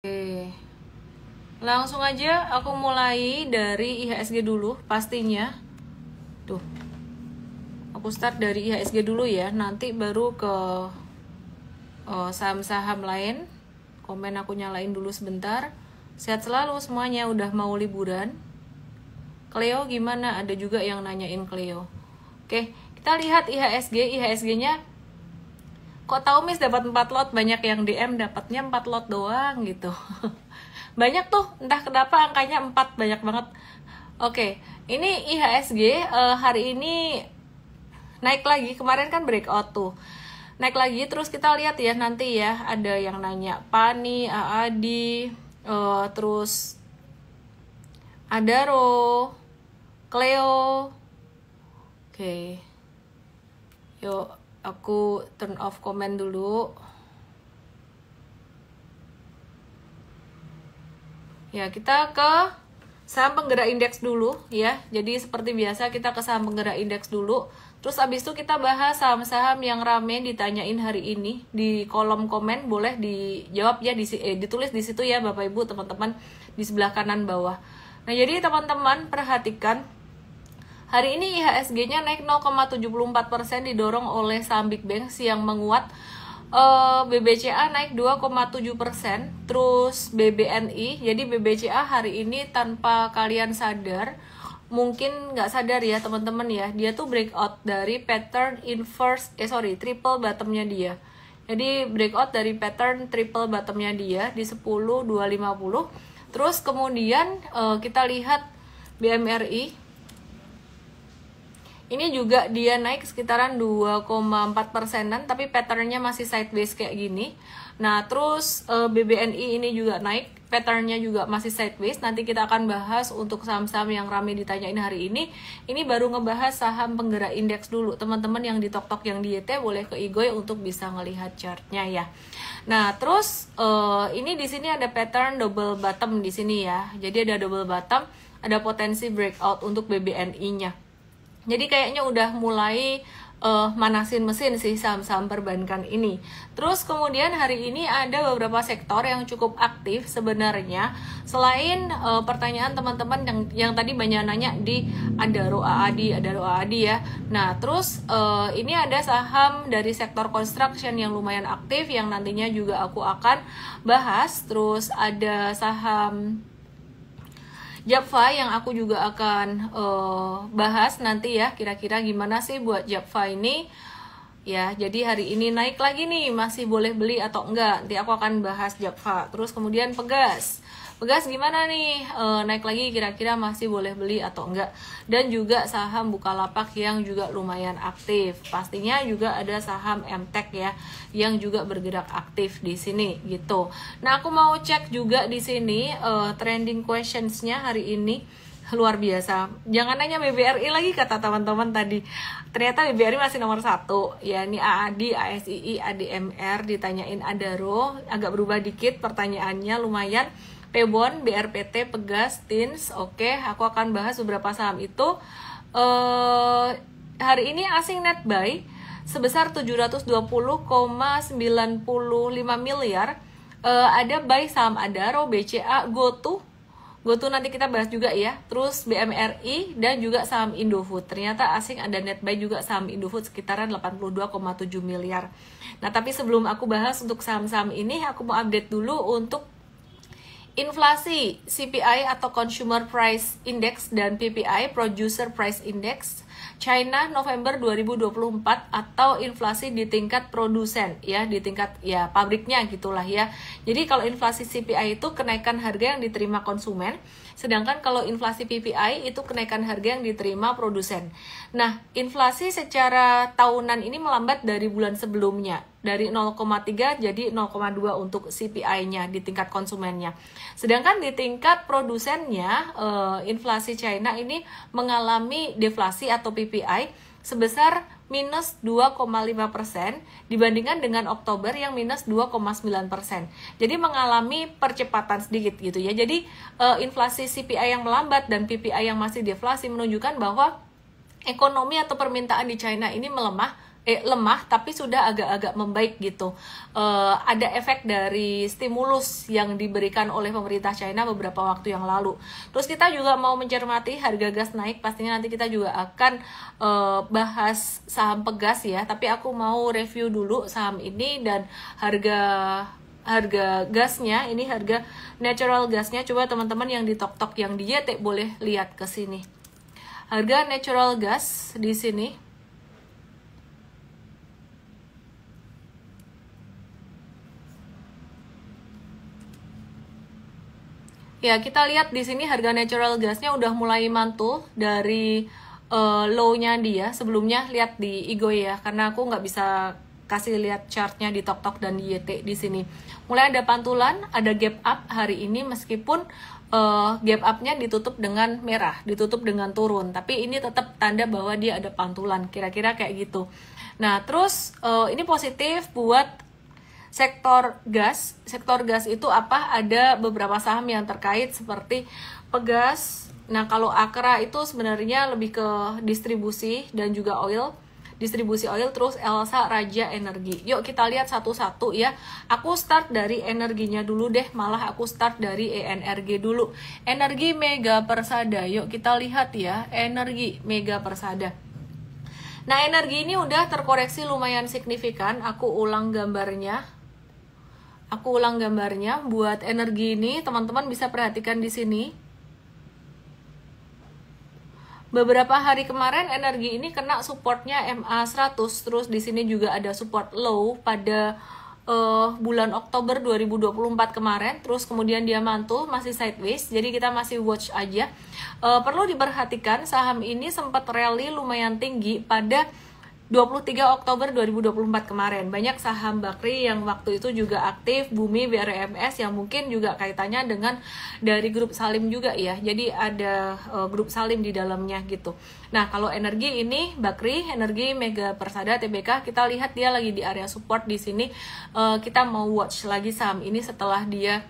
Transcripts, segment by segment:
Oke, langsung aja aku mulai dari IHSG dulu pastinya. Tuh, aku start dari IHSG dulu ya, nanti baru ke saham-saham lain. Komen aku nyalain dulu sebentar. Sehat selalu semuanya, udah mau liburan. Cleo gimana? Ada juga yang nanyain Cleo. Oke, kita lihat IHSG-nya kok tahu Miss dapat 4 lot, banyak yang DM dapatnya 4 lot doang gitu. Banyak tuh, entah kenapa angkanya 4, banyak banget. Oke, ini IHSG hari ini naik lagi, kemarin kan breakout tuh. Naik lagi, terus kita lihat ya nanti ya, ada yang nanya Pani, Aadi, terus Adaro, Cleo. Oke, yuk aku turn off komen dulu. Ya, kita ke saham penggerak indeks dulu ya. Jadi seperti biasa kita ke saham penggerak indeks dulu. Terus abis itu kita bahas saham-saham yang rame ditanyain hari ini di kolom komen. Boleh dijawab ya, ditulis di situ ya Bapak Ibu teman-teman di sebelah kanan bawah. Nah, jadi teman-teman perhatikan hari ini IHSG-nya naik 0,74% didorong oleh saham Big Bank yang menguat. BBCA naik 2,7%, terus BBNI. Jadi BBCA hari ini tanpa kalian sadar, mungkin nggak sadar ya teman-teman ya, dia tuh breakout dari pattern triple bottomnya dia. Jadi breakout dari pattern triple bottomnya dia di 10.250. Terus kemudian kita lihat BMRI. Ini juga dia naik sekitaran 2,4%-an, tapi patternnya masih sideways kayak gini. Nah, terus BBNI ini juga naik, patternnya juga masih sideways. Nanti kita akan bahas untuk saham-saham yang ramai ditanyain hari ini. Ini baru ngebahas saham penggerak indeks dulu. Teman-teman yang di TokTok yang di YT boleh ke Igoy untuk bisa ngelihat chartnya ya. Nah, terus ini di sini ada pattern double bottom di sini ya. Jadi ada double bottom, ada potensi breakout untuk BBNI-nya. Jadi kayaknya udah mulai manasin mesin sih saham-saham perbankan ini. Terus kemudian hari ini ada beberapa sektor yang cukup aktif sebenarnya. Selain pertanyaan teman-teman yang tadi banyak nanya di Adaro Aadi ya. Nah, terus ini ada saham dari sektor construction yang lumayan aktif yang nantinya juga aku akan bahas. Terus ada saham Japfa yang aku juga akan bahas nanti ya, kira-kira gimana sih buat Japfa ini ya. Jadi hari ini naik lagi nih, masih boleh beli atau enggak, nanti aku akan bahas Japfa. Terus kemudian Pegas gimana nih, naik lagi kira-kira masih boleh beli atau enggak. Dan juga saham Bukalapak yang juga lumayan aktif. Pastinya juga ada saham MTEK ya yang juga bergerak aktif di sini gitu. Nah, aku mau cek juga di sini trending questionsnya hari ini luar biasa. Jangan nanya BBRI lagi kata teman-teman tadi. Ternyata BBRI masih nomor 1. Ya, ini AADI, ASII, ADMR, ditanyain Adaro, agak berubah dikit pertanyaannya lumayan. Pebon, BRPT, Pegas, Tins. Oke, aku akan bahas beberapa saham itu. Hari ini asing net buy sebesar 720,95 miliar. Ada buy saham Adaro, BCA, GoTo nanti kita bahas juga ya. Terus BMRI dan juga saham Indofood. Ternyata asing ada net buy juga saham Indofood sekitaran 82,7 miliar. Nah, tapi sebelum aku bahas untuk saham-saham ini, aku mau update dulu untuk inflasi CPI atau Consumer Price Index dan PPI Producer Price Index China November 2024 atau inflasi di tingkat produsen ya, di tingkat ya pabriknya gitulah ya. Jadi kalau inflasi CPI itu kenaikan harga yang diterima konsumen, sedangkan kalau inflasi PPI itu kenaikan harga yang diterima produsen. Nah, inflasi secara tahunan ini melambat dari bulan sebelumnya, dari 0,3 jadi 0,2 untuk CPI-nya di tingkat konsumennya. Sedangkan di tingkat produsennya, inflasi China ini mengalami deflasi atau PPI sebesar minus 2,5% dibandingkan dengan Oktober yang minus 2,9%. Jadi mengalami percepatan sedikit gitu ya. Jadi inflasi CPI yang melambat dan PPI yang masih deflasi menunjukkan bahwa ekonomi atau permintaan di China ini melemah lemah tapi sudah agak-agak membaik gitu. Ada efek dari stimulus yang diberikan oleh pemerintah China beberapa waktu yang lalu. Terus kita juga mau mencermati harga gas naik, pastinya nanti kita juga akan bahas saham Pegas ya, tapi aku mau review dulu saham ini dan harga gasnya, ini harga natural gasnya. Coba teman-teman yang di TokTok yang di YT boleh lihat ke sini. Harga natural gas di sini. Ya, kita lihat di sini harga natural gasnya udah mulai mantul dari low-nya dia. Sebelumnya lihat di Igoy ya, karena aku nggak bisa kasih lihat chartnya di TokTok dan di YT di sini. Mulai ada pantulan, ada gap up hari ini meskipun gap up-nya ditutup dengan merah, ditutup dengan turun. Tapi ini tetap tanda bahwa dia ada pantulan, kira-kira kayak gitu. Nah, terus ini positif buat sektor gas. Sektor gas itu apa? Ada beberapa saham yang terkait seperti Pegas. Nah, kalau Akra itu sebenarnya lebih ke distribusi dan juga oil. Distribusi oil, terus Elsa, Raja Energi. Yuk kita lihat satu-satu ya. Aku start dari energinya dulu deh. Malah aku start dari ENRG dulu. Energi Mega Persada. Yuk kita lihat ya. Energi Mega Persada. Nah, energi ini udah terkoreksi lumayan signifikan. Aku ulang gambarnya. Buat energi ini, teman-teman bisa perhatikan di sini. Beberapa hari kemarin energi ini kena supportnya MA100, terus di sini juga ada support low pada bulan Oktober 2024 kemarin, terus kemudian dia mantul masih sideways, jadi kita masih watch aja. Perlu diperhatikan saham ini sempat rally lumayan tinggi pada 23 Oktober 2024 kemarin. Banyak saham Bakri yang waktu itu juga aktif, Bumi, BRMS yang mungkin juga kaitannya dengan dari grup Salim juga ya. Jadi ada grup Salim di dalamnya gitu. Nah, kalau energi ini Bakri, Energi Mega Persada, TBK, kita lihat dia lagi di area support di sini. Kita mau watch lagi saham ini setelah dia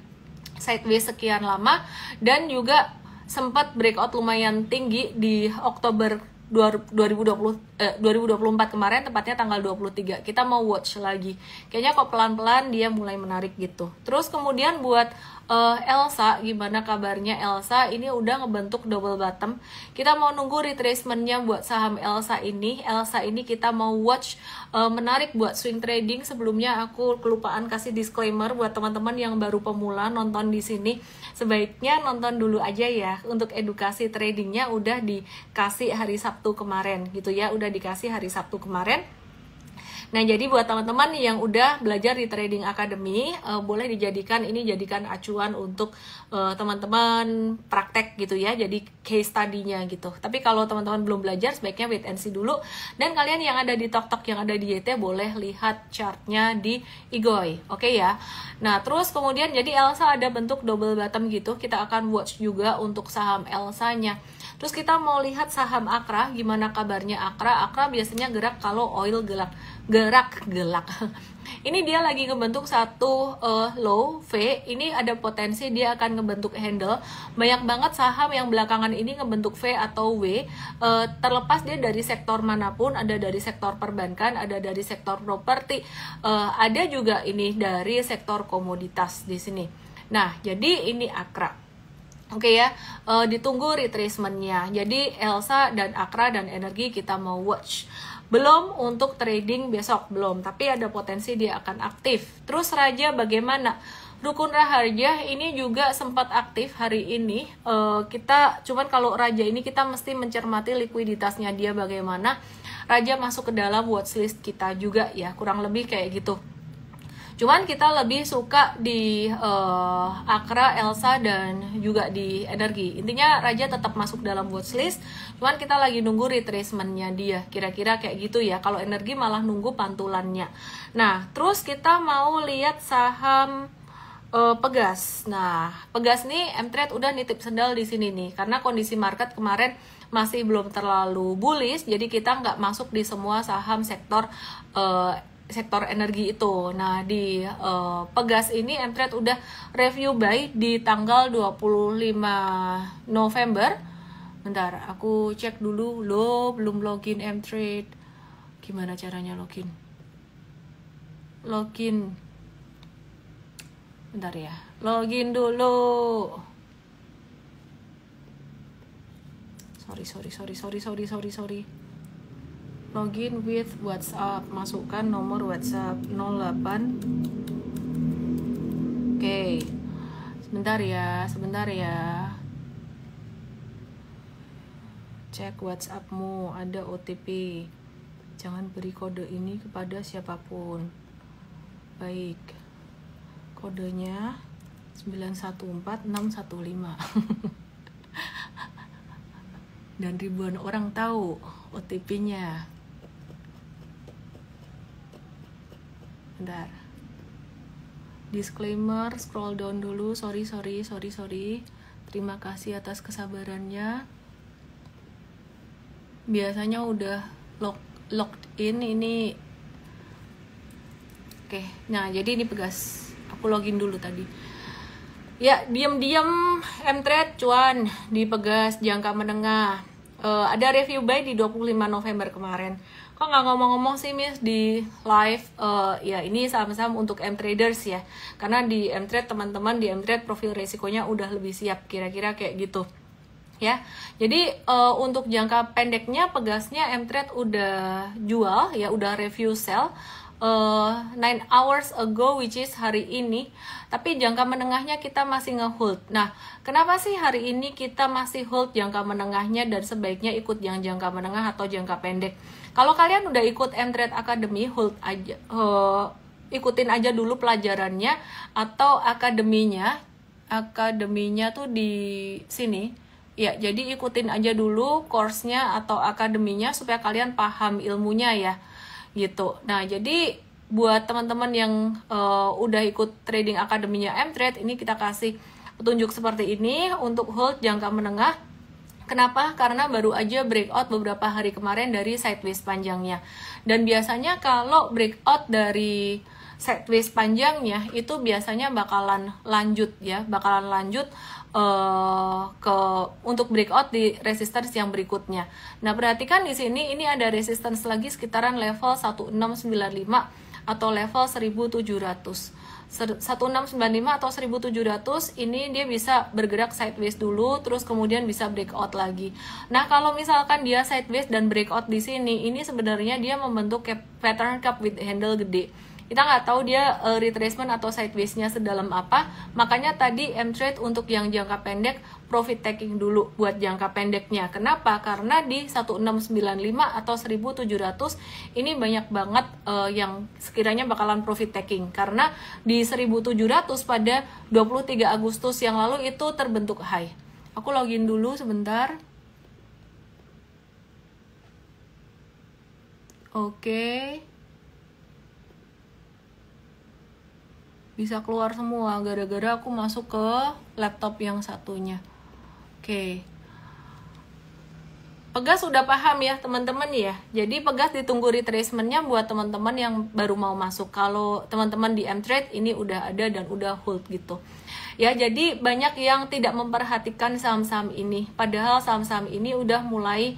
sideways sekian lama dan juga sempat breakout lumayan tinggi di Oktober 2024 kemarin, tepatnya tanggal 23. Kita mau watch lagi. Kayaknya kok pelan-pelan dia mulai menarik gitu. Terus kemudian buat Elsa, gimana kabarnya Elsa? Ini udah ngebentuk double bottom. Kita mau nunggu retracementnya buat saham Elsa ini. Elsa ini kita mau watch menarik buat swing trading. Sebelumnya aku kelupaan kasih disclaimer buat teman-teman yang baru pemula nonton di sini. Sebaiknya nonton dulu aja ya. Untuk edukasi tradingnya udah dikasih hari Sabtu kemarin gitu ya. Udah dikasih hari Sabtu kemarin. Nah, jadi buat teman-teman yang udah belajar di Trading Academy, boleh dijadikan acuan untuk teman-teman praktek gitu ya, jadi case study-nya gitu. Tapi kalau teman-teman belum belajar, sebaiknya wait and see dulu. Dan kalian yang ada di TokTok, yang ada di YT, boleh lihat chartnya di Igoy, oke ya. Nah, terus kemudian jadi Elsa ada bentuk double bottom gitu, kita akan watch juga untuk saham Elsa-nya. Terus kita mau lihat saham Akra, gimana kabarnya Akra? Akra biasanya gerak kalau oil gerak. Ini dia lagi ngebentuk satu low V. Ini ada potensi dia akan ngebentuk handle. Banyak banget saham yang belakangan ini ngebentuk V atau W. Terlepas dia dari sektor manapun, ada dari sektor perbankan, ada dari sektor properti, ada juga ini dari sektor komoditas di sini. Nah, jadi ini Akra. Oke ya, ditunggu retracementnya. Jadi Elsa dan Akra dan Energi kita mau watch. Belum untuk trading besok, belum. Tapi ada potensi dia akan aktif. Terus Raja bagaimana? Rukun Raharja ini juga sempat aktif hari ini. Cuman kalau Raja ini kita mesti mencermati likuiditasnya dia bagaimana. Raja masuk ke dalam watchlist kita juga ya, kurang lebih kayak gitu. Cuman kita lebih suka di Akra, Elsa, dan juga di Energi. Intinya Raja tetap masuk dalam watchlist. Cuman kita lagi nunggu retracementnya dia. Kira-kira kayak gitu ya. Kalau Energi malah nunggu pantulannya. Nah, terus kita mau lihat saham Pegas. Nah, Pegas nih M-Trade udah nitip sendal di sini nih. Karena kondisi market kemarin masih belum terlalu bullish. Jadi kita nggak masuk di semua saham sektor energi itu. Nah, di Pegas ini M-Trade udah review buy di tanggal 25 November. Bentar, aku cek dulu. Loh, belum login M-Trade. Gimana caranya login? Login. Bentar ya. Login dulu. Sorry. Login with WhatsApp. Masukkan nomor WhatsApp 08. Oke. Sebentar ya. Cek WhatsAppmu, ada OTP. Jangan beri kode ini kepada siapapun. Baik. Kodenya 914615. Dan ribuan orang tahu OTP-nya. Bentar. Disclaimer, scroll down dulu. Sorry. Terima kasih atas kesabarannya. Biasanya udah logged in ini. Oke, nah jadi ini Pegas. Aku login dulu tadi. Ya, diam-diam M-Trade cuan di Pegas jangka menengah. Ada review buy di 25 November kemarin. Kok nggak ngomong-ngomong sih Miss di live? Ya ini saham-saham untuk M-Traders ya. Karena di M-Trade teman-teman di M-Trade profil resikonya udah lebih siap, kira-kira kayak gitu. Ya, jadi untuk jangka pendeknya Pegasnya M-Trade udah jual ya, udah review sell 9 hours ago, which is hari ini. Tapi jangka menengahnya kita masih nge-hold. Nah, kenapa sih hari ini kita masih hold jangka menengahnya dan sebaiknya ikut yang jangka menengah atau jangka pendek? Kalau kalian udah ikut M-Trade Academy, hold aja, ikutin aja dulu pelajarannya atau akademinya. Akademinya tuh di sini. Ya, jadi ikutin aja dulu course-nya atau akademinya supaya kalian paham ilmunya ya. Gitu. Nah, jadi buat teman-teman yang udah ikut trading akademinya M-Trade, ini kita kasih petunjuk seperti ini untuk hold jangka menengah. Kenapa? Karena baru aja breakout beberapa hari kemarin dari sideways panjangnya. Dan biasanya kalau breakout dari sideways panjangnya itu biasanya bakalan lanjut ya, untuk breakout di resistance yang berikutnya. Nah, perhatikan di sini ini ada resistance lagi sekitaran level 1695 atau level 1700. 1695 atau 1700 ini dia bisa bergerak sideways dulu terus kemudian bisa breakout lagi. Nah, kalau misalkan dia sideways dan breakout di sini, ini sebenarnya dia membentuk pattern cup with handle gede. Kita nggak tahu dia retracement atau sideways-nya sedalam apa. Makanya tadi M-Trade untuk yang jangka pendek profit taking dulu buat jangka pendeknya. Kenapa? Karena di 1695 atau 1700 ini banyak banget yang sekiranya bakalan profit taking. Karena di 1700 pada 23 Agustus yang lalu itu terbentuk high. Aku login dulu sebentar. Oke. Bisa keluar semua gara-gara aku masuk ke laptop yang satunya. Oke. Pegas udah paham ya teman-teman ya. Jadi Pegas ditunggu retracementnya buat teman-teman yang baru mau masuk. Kalau teman-teman di M-Trade ini udah ada dan udah hold gitu. Ya, jadi banyak yang tidak memperhatikan saham-saham ini. Padahal saham-saham ini udah mulai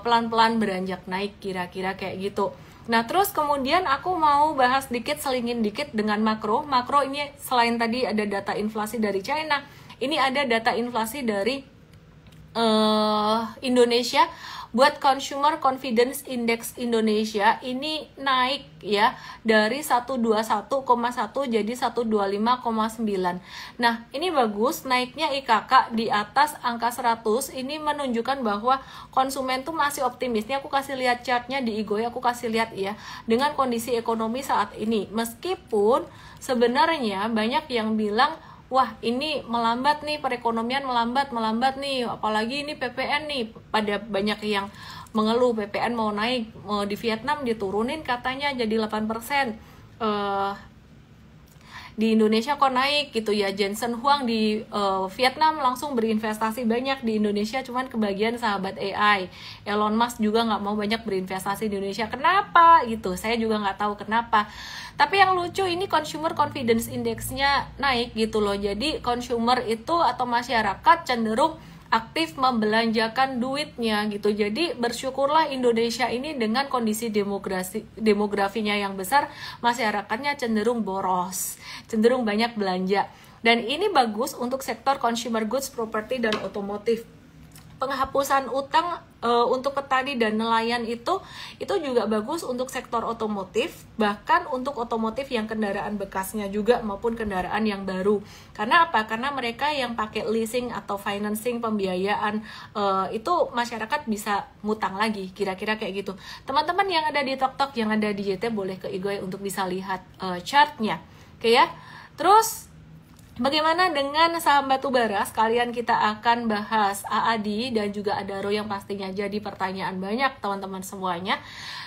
pelan-pelan beranjak naik kira-kira kayak gitu. Nah, terus kemudian aku mau bahas dikit, selingin dikit dengan makro. Makro ini selain tadi ada data inflasi dari China, ini ada data inflasi dari Indonesia. Buat Consumer Confidence Index Indonesia ini naik ya dari 121,1 jadi 125,9. Nah, ini bagus, naiknya IKK di atas angka 100. Ini menunjukkan bahwa konsumen tuh masih optimis. Ini aku kasih lihat chartnya di Igoy, aku kasih lihat ya dengan kondisi ekonomi saat ini. Meskipun sebenarnya banyak yang bilang wah, ini melambat nih, perekonomian melambat nih, apalagi ini PPN nih. Pada banyak yang mengeluh PPN mau naik, di Vietnam diturunin katanya jadi 8%. Di Indonesia kok naik gitu ya. Jensen Huang di Vietnam langsung berinvestasi banyak di Indonesia, cuman kebagian sahabat AI. Elon Musk juga nggak mau banyak berinvestasi di Indonesia. Kenapa gitu? Saya juga nggak tahu kenapa. Tapi yang lucu ini Consumer Confidence Index-nya naik gitu loh. Jadi consumer itu atau masyarakat cenderung aktif membelanjakan duitnya gitu. Jadi bersyukurlah Indonesia ini dengan kondisi demografinya yang besar, masyarakatnya cenderung boros, cenderung banyak belanja. Dan ini bagus untuk sektor consumer goods, properti, dan otomotif. Penghapusan utang untuk petani dan nelayan itu juga bagus untuk sektor otomotif, bahkan untuk otomotif yang kendaraan bekasnya juga maupun kendaraan yang baru. Karena apa? Karena mereka yang pakai leasing atau financing, pembiayaan, itu masyarakat bisa ngutang lagi, kira-kira kayak gitu. Teman-teman yang ada di TokTok, yang ada di JT, boleh ke Igoy untuk bisa lihat chartnya. Oke ya. Terus bagaimana dengan saham batubara? Sekalian kita akan bahas AAD dan juga Adaro yang pastinya jadi pertanyaan banyak teman-teman semuanya.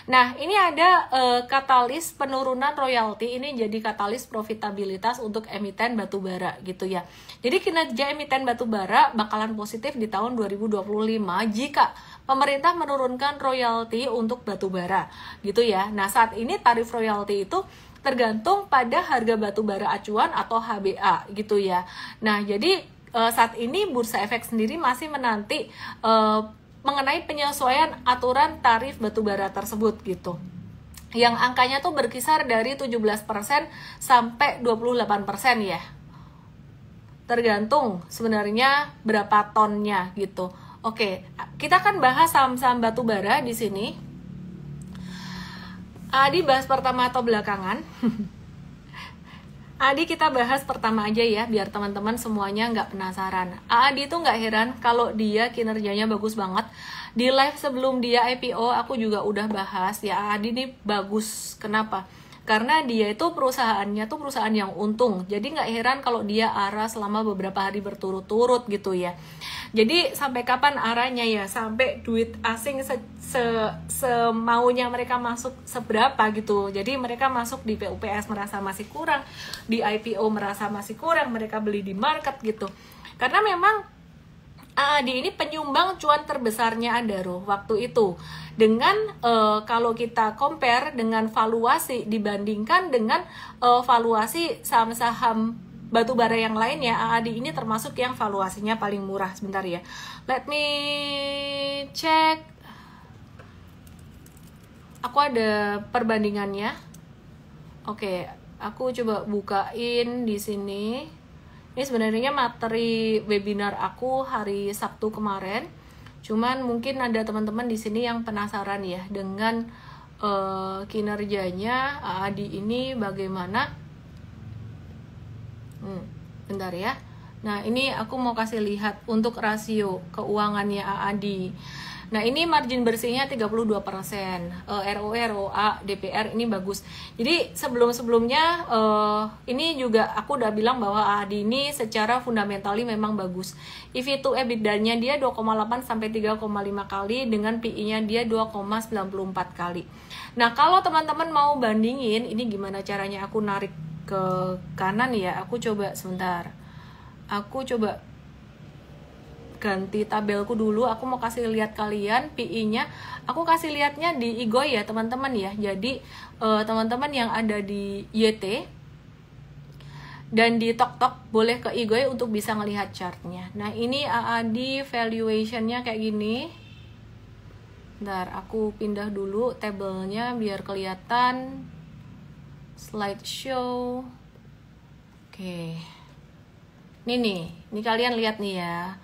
Nah, ini ada katalis penurunan royalti, ini jadi katalis profitabilitas untuk emiten batubara gitu ya. Jadi kinerja emiten batubara bakalan positif di tahun 2025 jika pemerintah menurunkan royalti untuk batubara gitu ya. Nah, saat ini tarif royalti itu tergantung pada harga batubara acuan atau HBA gitu ya. Nah, jadi saat ini Bursa Efek sendiri masih menanti mengenai penyesuaian aturan tarif batubara tersebut gitu. Yang angkanya tuh berkisar dari 17% sampai 28% ya. Tergantung sebenarnya berapa tonnya gitu. Oke, kita akan bahas saham-saham batubara di sini. Adi bahas pertama atau belakangan? Adi kita bahas pertama aja ya, biar teman-teman semuanya nggak penasaran. Adi tuh nggak heran kalau dia kinerjanya bagus banget. Di live sebelum dia IPO, aku juga udah bahas ya, Adi ini bagus. Kenapa? Karena dia itu perusahaannya tuh perusahaan yang untung. Jadi nggak heran kalau dia arah selama beberapa hari berturut-turut gitu ya. Jadi sampai kapan arahnya ya? Sampai duit asing semaunya mereka masuk seberapa gitu. Jadi mereka masuk di PUPS merasa masih kurang, di IPO merasa masih kurang, mereka beli di market gitu. Karena memang AAD ini penyumbang cuan terbesarnya Adaro waktu itu. Dengan kalau kita compare dengan valuasi dibandingkan dengan valuasi saham-saham batubara yang lainnya, AAD ini termasuk yang valuasinya paling murah. Sebentar ya, let me check. Aku ada perbandingannya. Oke, aku coba bukain di sini. Ini sebenarnya materi webinar aku hari Sabtu kemarin. Cuman mungkin ada teman-teman di sini yang penasaran ya dengan kinerjanya AAD ini bagaimana. Bentar ya. Nah, ini aku mau kasih lihat untuk rasio keuangannya AAD. Nah, ini margin bersihnya 32%, ROE, ROA, DPR ini bagus. Jadi sebelum-sebelumnya ini juga aku udah bilang bahwa AAD ini secara fundamentally memang bagus. EV to EBITDA-nya dia 2,8 sampai 3,5 kali, dengan PI-nya dia 2,94 kali. Nah, kalau teman-teman mau bandingin, ini gimana caranya aku narik ke kanan ya? Aku coba sebentar. Aku coba ganti tabelku dulu. Aku mau kasih lihat kalian PI-nya. Aku kasih lihatnya di Igoy ya teman-teman ya. Jadi teman-teman yang ada di YT dan di TokTok boleh ke Igoy untuk bisa ngelihat chartnya. Nah, ini AAD valuation-nya kayak gini. Bentar, aku pindah dulu tabelnya biar kelihatan slideshow. Oke. Ini kalian lihat nih ya.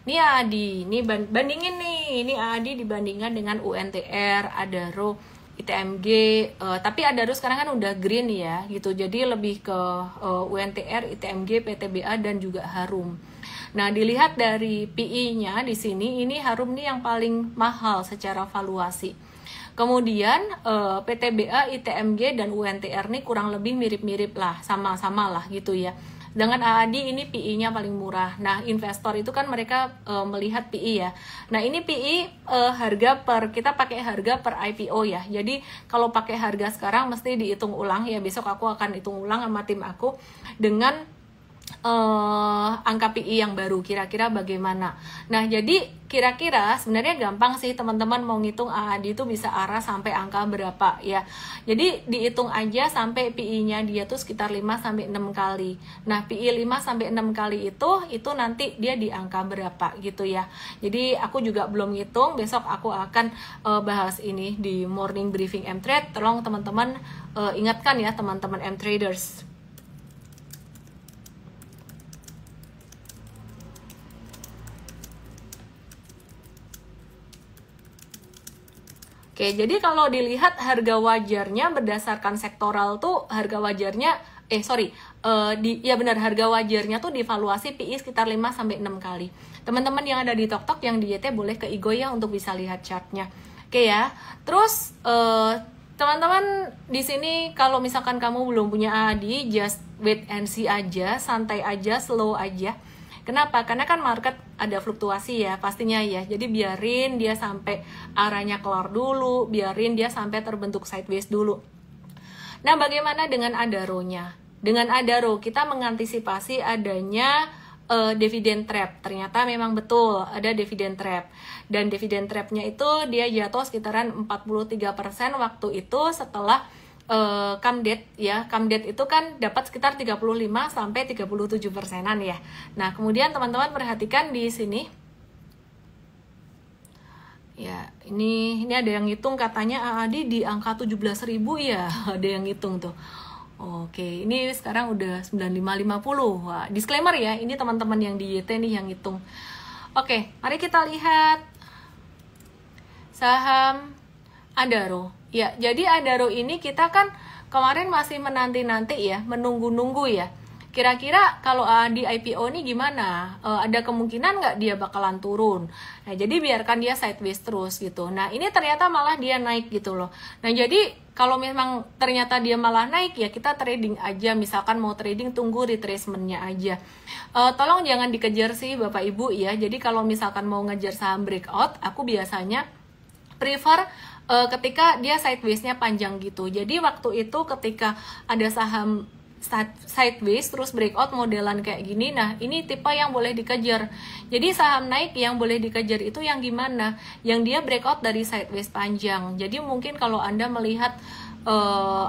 Ini AAD, ini bandingin nih, ini AAD dibandingkan dengan UNTR, Adaro, ITMG, tapi Adaro sekarang kan udah green ya, gitu. Jadi lebih ke UNTR, ITMG, PTBA dan juga Harum. Nah, dilihat dari PI-nya di sini, ini Harum nih yang paling mahal secara valuasi. Kemudian PTBA, ITMG dan UNTR nih kurang lebih mirip-mirip lah, sama-sama lah gitu ya. Dengan AAD ini PI-nya paling murah. Nah, investor itu kan mereka melihat PI ya. Nah, ini PI harga per, kita pakai harga per IPO ya. Jadi kalau pakai harga sekarang mesti dihitung ulang ya. Besok aku akan hitung ulang sama tim aku dengan angka PI yang baru kira-kira bagaimana. Nah, jadi kira-kira sebenarnya gampang sih teman-teman mau ngitung AAD itu bisa arah sampai angka berapa ya. Jadi dihitung aja sampai PI-nya dia tuh sekitar 5 sampai 6 kali. Nah, PI 5 sampai 6 kali itu nanti dia di angka berapa gitu ya. Jadi aku juga belum ngitung, besok aku akan bahas ini di morning briefing M-Trade. Tolong teman-teman ingatkan ya teman-teman M-Traders. Oke, jadi kalau dilihat harga wajarnya berdasarkan sektoral tuh harga wajarnya ya benar, harga wajarnya tuh divaluasi PI sekitar 5 sampai 6 kali. Teman-teman yang ada di TokTok yang di YT boleh ke Igo ya untuk bisa lihat chartnya. Oke ya. Terus teman-teman di sini kalau misalkan kamu belum punya AAD, just wait and see aja, santai aja, slow aja. Kenapa? Karena kan market ada fluktuasi ya pastinya ya. Jadi biarin dia sampai arahnya keluar dulu, biarin dia sampai terbentuk sideways dulu. Nah, bagaimana dengan Adaro-nya? Dengan Adaro kita mengantisipasi adanya dividend trap. Ternyata memang betul ada dividend trap. Dan dividend trapnya itu dia jatuh sekitaran 43% waktu itu setelah come date ya. Come date itu kan dapat sekitar 35 sampai 37%-an ya. Nah, kemudian teman-teman perhatikan di sini. Ya, ini ada yang ngitung katanya AAD di angka 17.000 ya. Ada yang ngitung tuh. Oke, ini sekarang udah 95.50. Wah, disclaimer ya, ini teman-teman yang di YT nih yang ngitung. Oke, mari kita lihat saham Adaro. Ya, jadi Adaro ini kita kan kemarin masih menanti-nanti ya, menunggu-nunggu ya. Kira-kira kalau di IPO ini gimana? Ada kemungkinan nggak dia bakalan turun? Nah, jadi biarkan dia sideways terus gitu. Nah, ini ternyata malah dia naik gitu loh. Nah, jadi kalau memang ternyata dia malah naik ya kita trading aja. Misalkan mau trading tunggu retracement-nya aja. Tolong jangan dikejar sih Bapak Ibu ya. Jadi kalau misalkan mau ngejar saham breakout, aku biasanya prefer ketika dia sideways-nya panjang gitu. Jadi waktu itu ketika ada saham sideways terus breakout modelan kayak gini, nah ini tipe yang boleh dikejar. Jadi saham naik yang boleh dikejar itu yang gimana? Yang dia breakout dari sideways panjang. Jadi mungkin kalau Anda melihat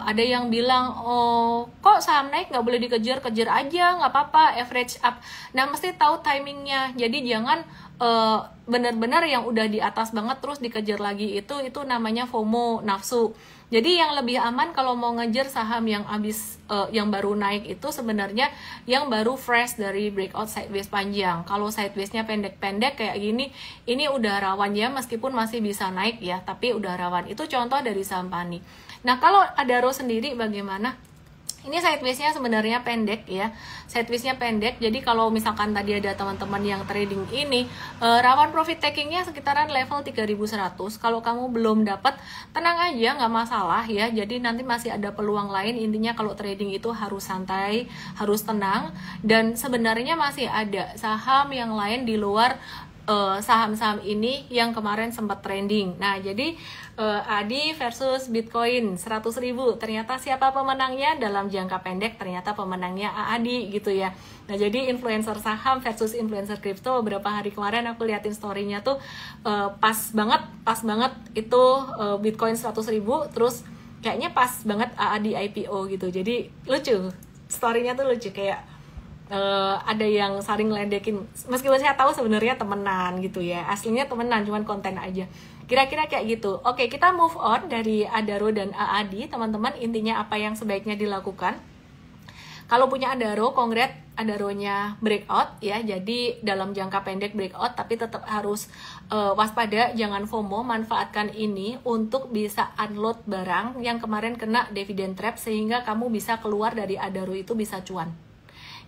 ada yang bilang, oh kok saham naik nggak boleh dikejar, kejar aja nggak apa-apa, average up. Nah mesti tahu timingnya. Jadi jangan benar-benar yang udah di atas banget terus dikejar lagi, itu namanya FOMO, nafsu. Jadi yang lebih aman kalau mau ngejar saham yang yang baru naik itu sebenarnya yang baru fresh dari breakout sideways panjang. Kalau sidewaysnya pendek-pendek kayak gini, ini udah rawan ya, meskipun masih bisa naik ya, tapi udah rawan. Itu contoh dari saham PANI. Nah kalau Adaro sendiri bagaimana? Ini sideways-nya sebenarnya pendek ya, sideways-nya pendek. Jadi kalau misalkan tadi ada teman-teman yang trading ini rawan profit taking-nya sekitaran level 3100. Kalau kamu belum dapat, tenang aja, nggak masalah ya. Jadi nanti masih ada peluang lain. Intinya kalau trading itu harus santai, harus tenang, dan sebenarnya masih ada saham yang lain di luar saham-saham ini yang kemarin sempat trending. Nah, jadi ADI versus Bitcoin 100.000. Ternyata siapa pemenangnya dalam jangka pendek? Ternyata pemenangnya AADI gitu ya. Nah, jadi influencer saham versus influencer kripto. Beberapa hari kemarin aku liatin story-nya tuh pas banget itu Bitcoin 100.000, terus kayaknya pas banget AADI IPO gitu. Jadi lucu. Story-nya tuh lucu, kayak ada yang saling ngeledekin, meskipun saya tahu sebenarnya temenan gitu ya, aslinya temenan, cuman konten aja, kira-kira kayak gitu. Oke, kita move on dari Adaro dan AADI, teman-teman. Intinya apa yang sebaiknya dilakukan kalau punya Adaro? Kongret, Adaronya breakout ya, jadi dalam jangka pendek breakout, tapi tetap harus waspada, jangan FOMO. Manfaatkan ini untuk bisa unload barang yang kemarin kena dividend trap, sehingga kamu bisa keluar dari Adaro itu bisa cuan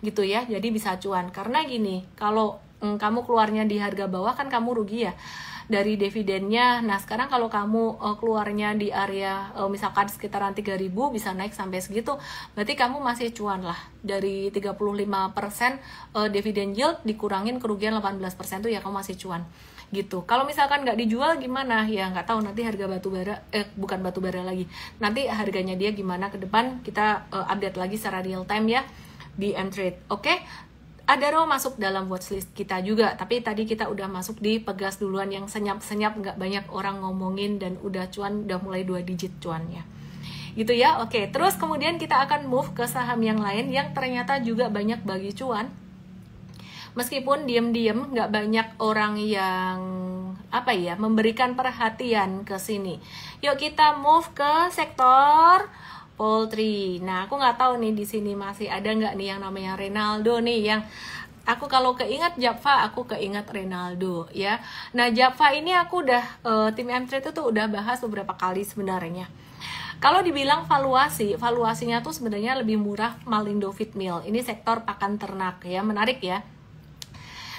gitu ya. Jadi bisa cuan, karena gini, kalau kamu keluarnya di harga bawah kan kamu rugi ya dari dividennya. Nah sekarang kalau kamu keluarnya di area misalkan sekitaran 3.000, bisa naik sampai segitu, berarti kamu masih cuan lah. Dari 35% dividen yield dikurangin kerugian 18% tuh ya kamu masih cuan gitu. Kalau misalkan nggak dijual gimana ya, nggak tahu nanti harga batubara bukan batubara lagi, nanti harganya dia gimana ke depan, kita update lagi secara real time ya. di Mtrade. Oke, Adaro masuk dalam watchlist kita juga, tapi tadi kita udah masuk di Pegas duluan yang senyap-senyap, nggak banyak orang ngomongin dan udah cuan, udah mulai 2 digit cuannya. Gitu ya. Oke, terus kemudian kita akan move ke saham yang lain yang ternyata juga banyak bagi cuan. Meskipun diem-diem nggak banyak orang yang memberikan perhatian ke sini. Yuk kita move ke sektor poultry. Nah, aku nggak tahu nih di sini masih ada nggak nih yang namanya Ronaldo nih, yang aku kalau keingat Japfa, aku keingat Ronaldo ya. Nah, Japfa ini aku udah tim Mtrade itu udah bahas beberapa kali sebenarnya. Kalau dibilang valuasinya tuh sebenarnya lebih murah Malindo Feedmill. Ini sektor pakan ternak ya, menarik ya.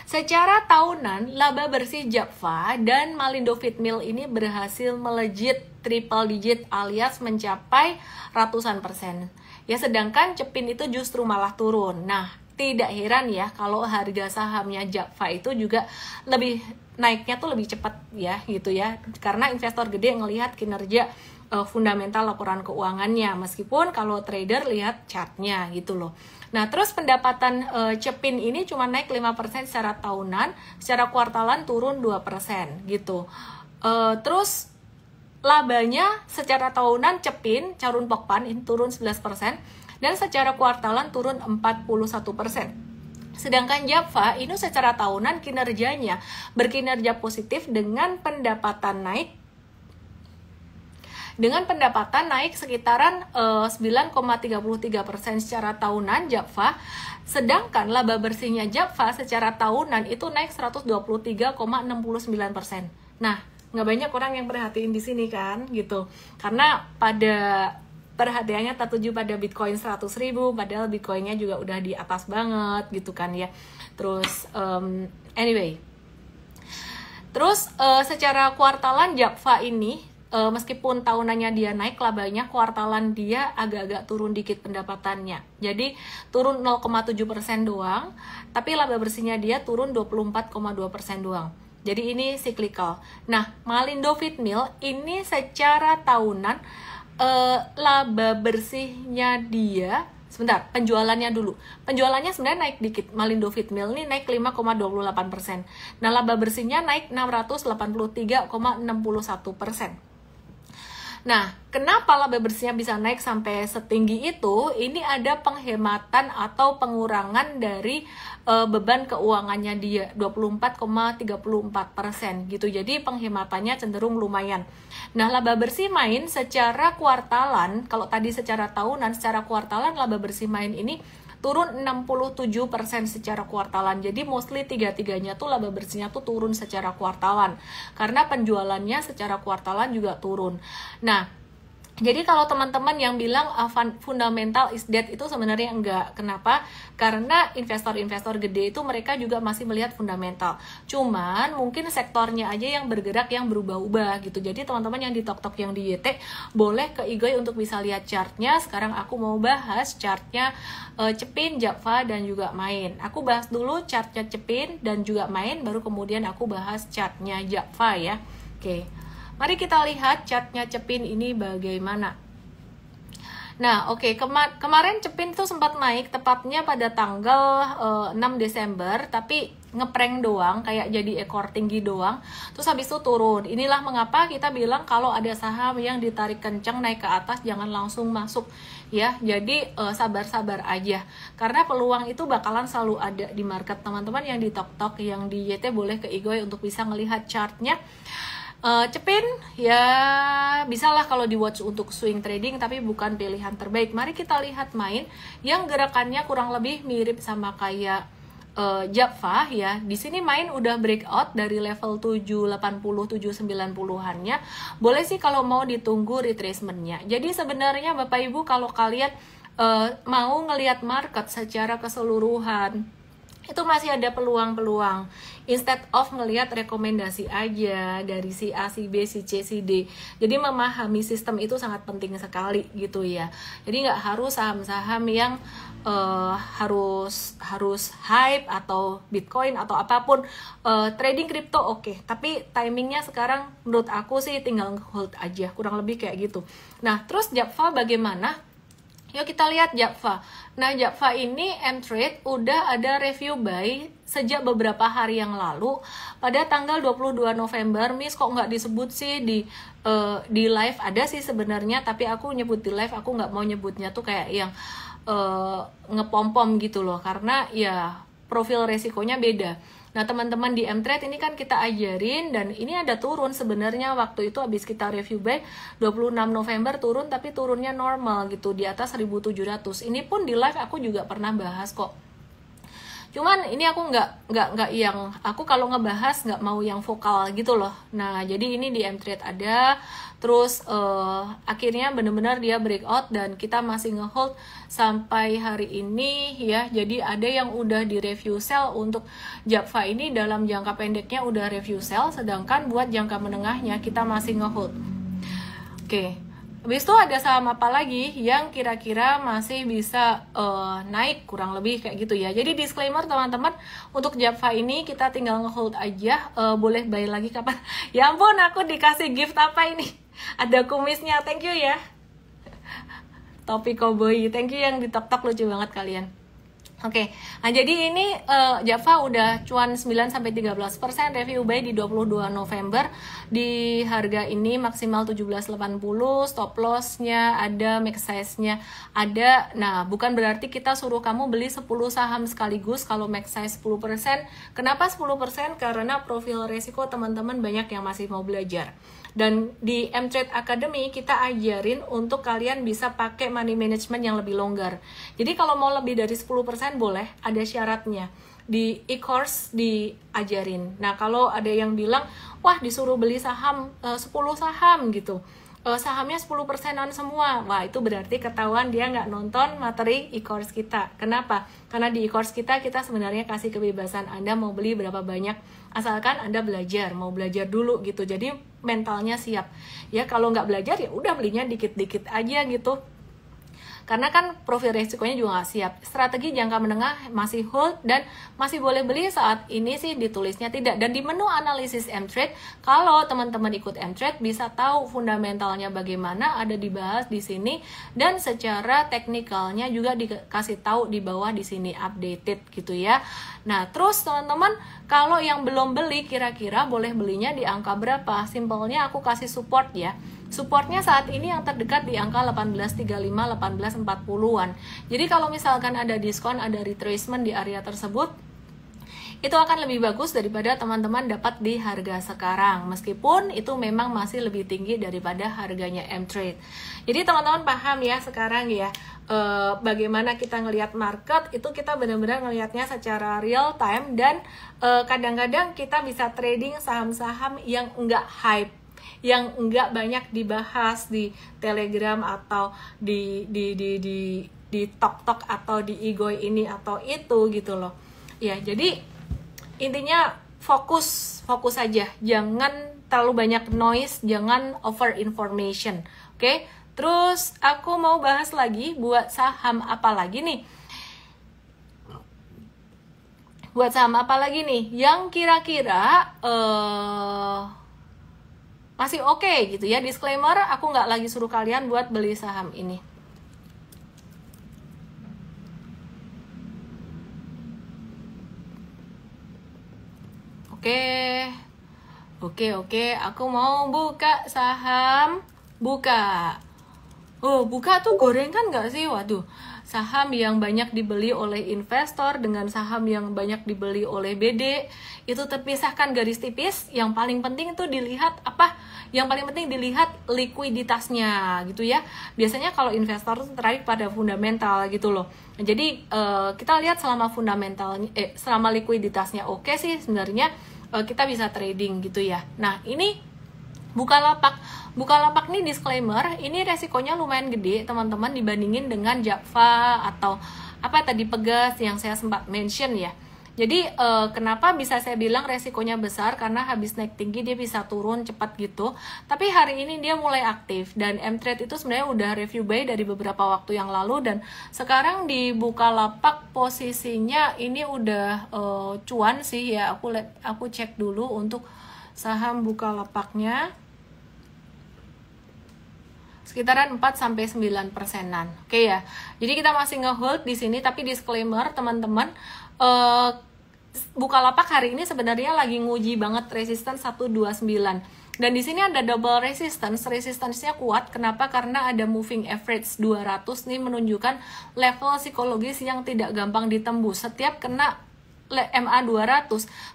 Secara tahunan, laba bersih Japfa dan Malindo Feedmill ini berhasil melejit triple digit alias mencapai ratusan persen. Ya, sedangkan Cepin itu justru malah turun. Nah, tidak heran ya kalau harga sahamnya Japfa itu juga lebih naiknya tuh lebih cepat ya gitu ya. Karena investor gede ngelihat kinerja fundamental laporan keuangannya, meskipun kalau trader lihat chartnya gitu loh. Nah, terus pendapatan Cepin ini cuma naik 5% secara tahunan, secara kuartalan turun 2% gitu. Terus labanya secara tahunan Cepin, Carun Pokpan ini turun 11% dan secara kuartalan turun 41%. Sedangkan Japfa ini secara tahunan kinerjanya berkinerja positif dengan pendapatan naik sekitaran 9,33% secara tahunan Japfa, sedangkan laba bersihnya Japfa secara tahunan itu naik 123,69%. Nah, nggak banyak orang yang perhatiin di sini kan gitu, karena pada perhatiannya tertuju pada Bitcoin 100.000, padahal Bitcoinnya juga udah di atas banget gitu kan ya. Terus anyway, terus secara kuartalan Japfa ini meskipun tahunannya dia naik labanya, kuartalan dia agak-agak turun dikit pendapatannya. Jadi turun 0,7% doang, tapi laba bersihnya dia turun 24,2% doang. Jadi ini cyclical. Nah, Malindo Feedmill ini secara tahunan laba bersihnya dia, sebentar, penjualannya dulu. Penjualannya sebenarnya naik dikit. Malindo Feedmill ini naik 5,28%. Nah, laba bersihnya naik 683,61%. Nah, kenapa laba bersihnya bisa naik sampai setinggi itu? Ini ada penghematan atau pengurangan dari beban keuangannya dia, 24,34% gitu. Jadi penghematannya cenderung lumayan. Nah, laba bersih main secara kuartalan, kalau tadi secara tahunan, secara kuartalan laba bersih main ini turun 67% secara kuartalan. Jadi mostly tiga-tiganya tuh laba bersihnya tuh turun secara kuartalan. Karena penjualannya secara kuartalan juga turun. Nah, jadi kalau teman-teman yang bilang fundamental is dead itu sebenarnya enggak. Kenapa? Karena investor-investor gede itu mereka juga masih melihat fundamental. Cuman mungkin sektornya aja yang bergerak, yang berubah-ubah gitu. Jadi teman-teman yang di Tok-Tok, yang di YT boleh ke Igoy untuk bisa lihat chartnya. Sekarang aku mau bahas chartnya Cepin, Japfa, dan juga Main. Aku bahas dulu chartnya Cepin dan juga Main, baru kemudian aku bahas chartnya Japfa ya. Oke. Mari kita lihat chartnya Cepin ini bagaimana. Nah, oke, kemarin Cepin itu sempat naik tepatnya pada tanggal 6 Desember, tapi ngeprank doang, kayak jadi ekor tinggi doang. Terus habis itu turun. Inilah mengapa kita bilang kalau ada saham yang ditarik kencang naik ke atas jangan langsung masuk ya. Jadi sabar-sabar aja. Karena peluang itu bakalan selalu ada di market. Teman-teman yang di Tok-Tok, yang di YT boleh ke Igoy untuk bisa melihat chartnya. Cepin ya bisalah kalau di watch untuk swing trading, tapi bukan pilihan terbaik. Mari kita lihat Main yang gerakannya kurang lebih mirip sama kayak Japfa ya. Di sini Main udah breakout dari level 780 790-annya. Boleh sih kalau mau ditunggu retracementnya. Jadi sebenarnya Bapak Ibu kalau kalian mau ngelihat market secara keseluruhan, itu masih ada peluang-peluang. Instead of ngelihat rekomendasi aja dari si A, si B, si C, si D. Jadi memahami sistem itu sangat penting sekali gitu ya. Jadi nggak harus saham-saham yang harus hype atau Bitcoin atau apapun. Trading kripto oke, tapi timingnya sekarang menurut aku sih tinggal hold aja, kurang lebih kayak gitu. Nah, terus Japfa bagaimana? Yuk kita lihat Japfa. Nah, Japfa ini M-Trade udah ada review buy sejak beberapa hari yang lalu. Pada tanggal 22 November, Miss kok nggak disebut sih di live? Ada sih sebenarnya, tapi aku nyebut di live, aku nggak mau nyebutnya tuh kayak yang ngepom-pom gitu loh. Karena ya profil resikonya beda. Nah, teman-teman di M-Trade ini kan kita ajarin, dan ini ada turun sebenarnya waktu itu habis kita review buy 26 November turun, tapi turunnya normal gitu di atas 1.700. Ini pun di live aku juga pernah bahas kok. Cuman ini aku nggak yang, aku kalau ngebahas nggak mau yang vokal gitu loh. Nah, jadi ini di M-Trade ada, terus akhirnya bener-bener dia breakout dan kita masih ngehold sampai hari ini ya. Jadi ada yang udah di review sell untuk Japfa ini, dalam jangka pendeknya udah review sell, sedangkan buat jangka menengahnya kita masih ngehold. Oke. Habis itu ada saham apa lagi yang kira-kira masih bisa naik, kurang lebih kayak gitu ya. Jadi disclaimer teman-teman, untuk Japfa ini kita tinggal ngehold aja, boleh buy lagi kapan. Ya ampun, aku dikasih gift apa ini? Ada kumisnya, thank you ya. Topi cowboy, thank you yang ditok-tok, lucu banget kalian. Oke, nah jadi ini Japfa udah cuan 9-13% review buy di 22 November di harga ini maksimal 17.80, stop loss-nya ada, max size-nya ada. Nah, bukan berarti kita suruh kamu beli 10 saham sekaligus kalau max size 10%. Kenapa 10%? Karena profil resiko teman-teman banyak yang masih mau belajar. Dan di M-Trade Academy kita ajarin untuk kalian bisa pakai money management yang lebih longgar. Jadi kalau mau lebih dari 10% boleh, ada syaratnya. Di e-course diajarin. Nah, kalau ada yang bilang, wah disuruh beli saham 10 saham gitu, sahamnya 10%an semua, wah itu berarti ketahuan dia nggak nonton materi e-course kita. Kenapa? Karena di e-course kita sebenarnya kasih kebebasan Anda mau beli berapa banyak, asalkan Anda belajar, mau belajar dulu gitu. Jadi mentalnya siap. Ya kalau nggak belajar ya udah belinya dikit-dikit aja gitu. Karena kan profil resikonya juga nggak siap. Strategi jangka menengah masih hold dan masih boleh beli saat ini sih ditulisnya tidak. Dan di menu analisis M-Trade, kalau teman-teman ikut M-Trade bisa tahu fundamentalnya bagaimana, ada dibahas di sini, dan secara teknikalnya juga dikasih tahu di bawah di sini, updated gitu ya. Nah, terus teman-teman kalau yang belum beli kira-kira boleh belinya di angka berapa? Simpelnya aku kasih support ya. Supportnya saat ini yang terdekat di angka 1835, 1840-an. Jadi kalau misalkan ada diskon, ada retracement di area tersebut, itu akan lebih bagus daripada teman-teman dapat di harga sekarang. Meskipun itu memang masih lebih tinggi daripada harganya M-Trade. Jadi teman-teman paham ya sekarang ya, bagaimana kita ngelihat market, itu kita benar-benar ngelihatnya secara real time. Dan kadang-kadang kita bisa trading saham-saham yang enggak hype, yang enggak banyak dibahas di Telegram atau di TokTok atau di Igoi ini atau itu gitu loh. Ya, jadi intinya fokus aja, jangan terlalu banyak noise, jangan over information. Oke? Terus aku mau bahas lagi buat saham apa lagi nih? Buat saham apa lagi nih yang kira-kira masih oke gitu ya. Disclaimer, aku nggak lagi suruh kalian buat beli saham ini. Oke, aku mau buka saham Buka. Oh, Buka tuh gorengan nggak sih? Waduh, saham yang banyak dibeli oleh investor dengan saham yang banyak dibeli oleh BD itu terpisahkan garis tipis. Yang paling penting itu dilihat apa? Yang paling penting dilihat likuiditasnya gitu ya. Biasanya kalau investor tuh tertarik pada fundamental gitu loh. Jadi kita lihat selama fundamentalnya, selama likuiditasnya oke sih sebenarnya kita bisa trading gitu ya. Nah ini Bukalapak nih disclaimer, ini resikonya lumayan gede teman-teman dibandingin dengan Japfa atau apa tadi Pegas yang saya sempat mention ya. Jadi kenapa bisa saya bilang resikonya besar? Karena habis naik tinggi dia bisa turun cepat gitu. Tapi hari ini dia mulai aktif, dan M-Trade itu sebenarnya udah review buy dari beberapa waktu yang lalu, dan sekarang di Bukalapak posisinya ini udah cuan sih ya. Aku cek dulu untuk saham Bukalapaknya. sekitaran 4-9%-an. Oke ya. Jadi kita masih nge-hold di sini, tapi disclaimer teman-teman, Bukalapak hari ini sebenarnya lagi nguji banget resistance 129. Dan di sini ada double resistance-nya kuat. Kenapa? Karena ada moving average 200 nih, menunjukkan level psikologis yang tidak gampang ditembus. Setiap kena MA 200,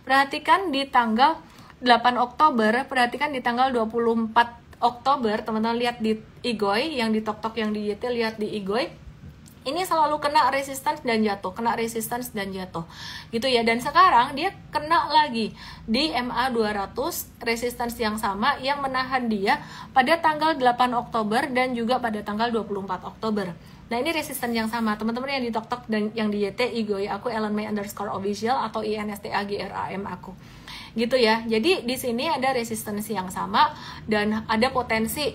perhatikan di tanggal 8 Oktober, perhatikan di tanggal 24 Oktober, teman-teman lihat di Igoy, yang di Tok-Tok yang di YT, lihat di Igoy, ini selalu kena resistance dan jatuh, kena resistance dan jatuh, gitu ya. Dan sekarang dia kena lagi di MA 200, resistance yang sama yang menahan dia pada tanggal 8 Oktober dan juga pada tanggal 24 Oktober. Nah, ini resistance yang sama, teman-teman yang di Tok-Tok dan yang di YT, Igoy aku, @May_official atau INSTAGRAM aku. Gitu ya. Jadi di sini ada resistensi yang sama dan ada potensi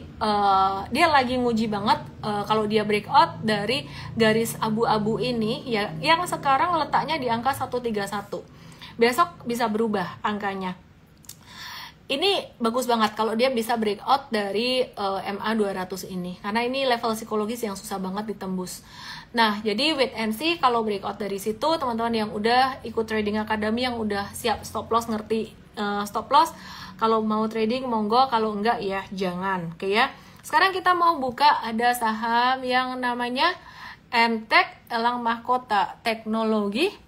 dia lagi nguji banget kalau dia breakout dari garis abu-abu ini ya, yang sekarang letaknya di angka 131. Besok bisa berubah angkanya. Ini bagus banget kalau dia bisa breakout dari MA 200 ini, karena ini level psikologis yang susah banget ditembus. Nah, jadi wait and see kalau breakout dari situ, teman-teman yang udah ikut trading academy, yang udah siap stop loss, ngerti stop loss, kalau mau trading monggo, kalau enggak ya jangan. Oke ya. Sekarang kita mau buka, ada saham yang namanya MTEK, Elang Mahkota Teknologi.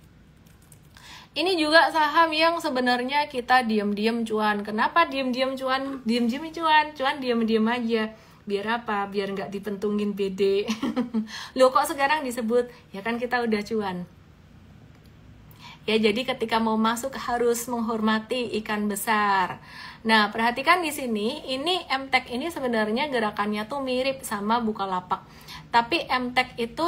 Ini juga saham yang sebenarnya kita diam-diam cuan. Kenapa diam-diam cuan? Diam-diam cuan, diam-diam aja. Biar apa? Biar nggak dipentungin BD. Loh kok sekarang disebut? Ya kan kita udah cuan. Ya, jadi ketika mau masuk harus menghormati ikan besar. Nah, perhatikan di sini, ini MTEK ini sebenarnya gerakannya tuh mirip sama Bukalapak. Tapi MTEK itu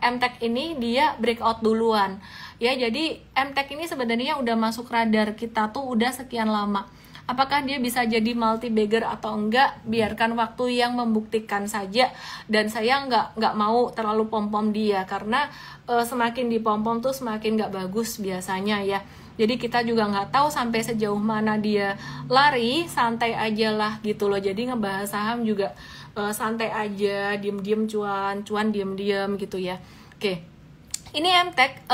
MTEK ini dia breakout duluan. Ya, jadi MTEK ini sebenarnya udah masuk radar kita tuh udah sekian lama. Apakah dia bisa jadi multi bagger atau enggak? Biarkan waktu yang membuktikan saja. Dan saya nggak mau terlalu pom-pom dia, karena semakin dipom-pom tuh semakin nggak bagus biasanya ya. Jadi kita juga nggak tahu sampai sejauh mana dia lari, santai aja lah gitu loh. Jadi ngebahas saham juga santai aja, diem-diem cuan diem-diem gitu ya. Oke. Ini MTEK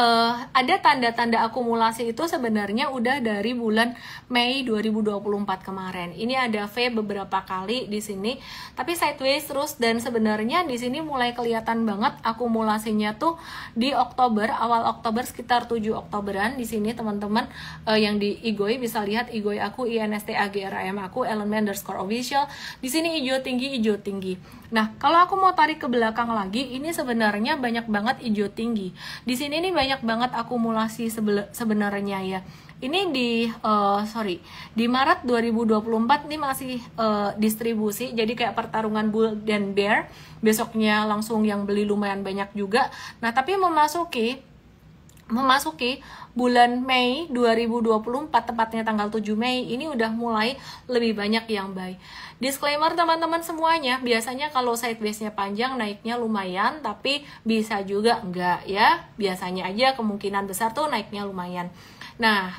ada tanda-tanda akumulasi itu sebenarnya udah dari bulan Mei 2024 kemarin. Ini ada V beberapa kali di sini, tapi sideways terus, dan sebenarnya di sini mulai kelihatan banget akumulasinya tuh di Oktober, awal Oktober sekitar 7 Oktoberan di sini teman-teman yang di Igoy bisa lihat Igoy aku, INSTAGRAM aku, @May_official. Di sini hijau tinggi. Nah, kalau aku mau tarik ke belakang lagi, ini sebenarnya banyak banget hijau tinggi. Di sini nih banyak banget akumulasi sebenarnya ya. Ini di Maret 2024 nih masih distribusi, jadi kayak pertarungan bull dan bear. Besoknya langsung yang beli lumayan banyak juga. Nah, tapi memasuki bulan Mei 2024, tepatnya tanggal 7 Mei, ini udah mulai lebih banyak yang buy. Disclaimer teman-teman semuanya, biasanya kalau sideways-nya panjang naiknya lumayan, tapi bisa juga enggak ya. Biasanya aja kemungkinan besar tuh naiknya lumayan. Nah,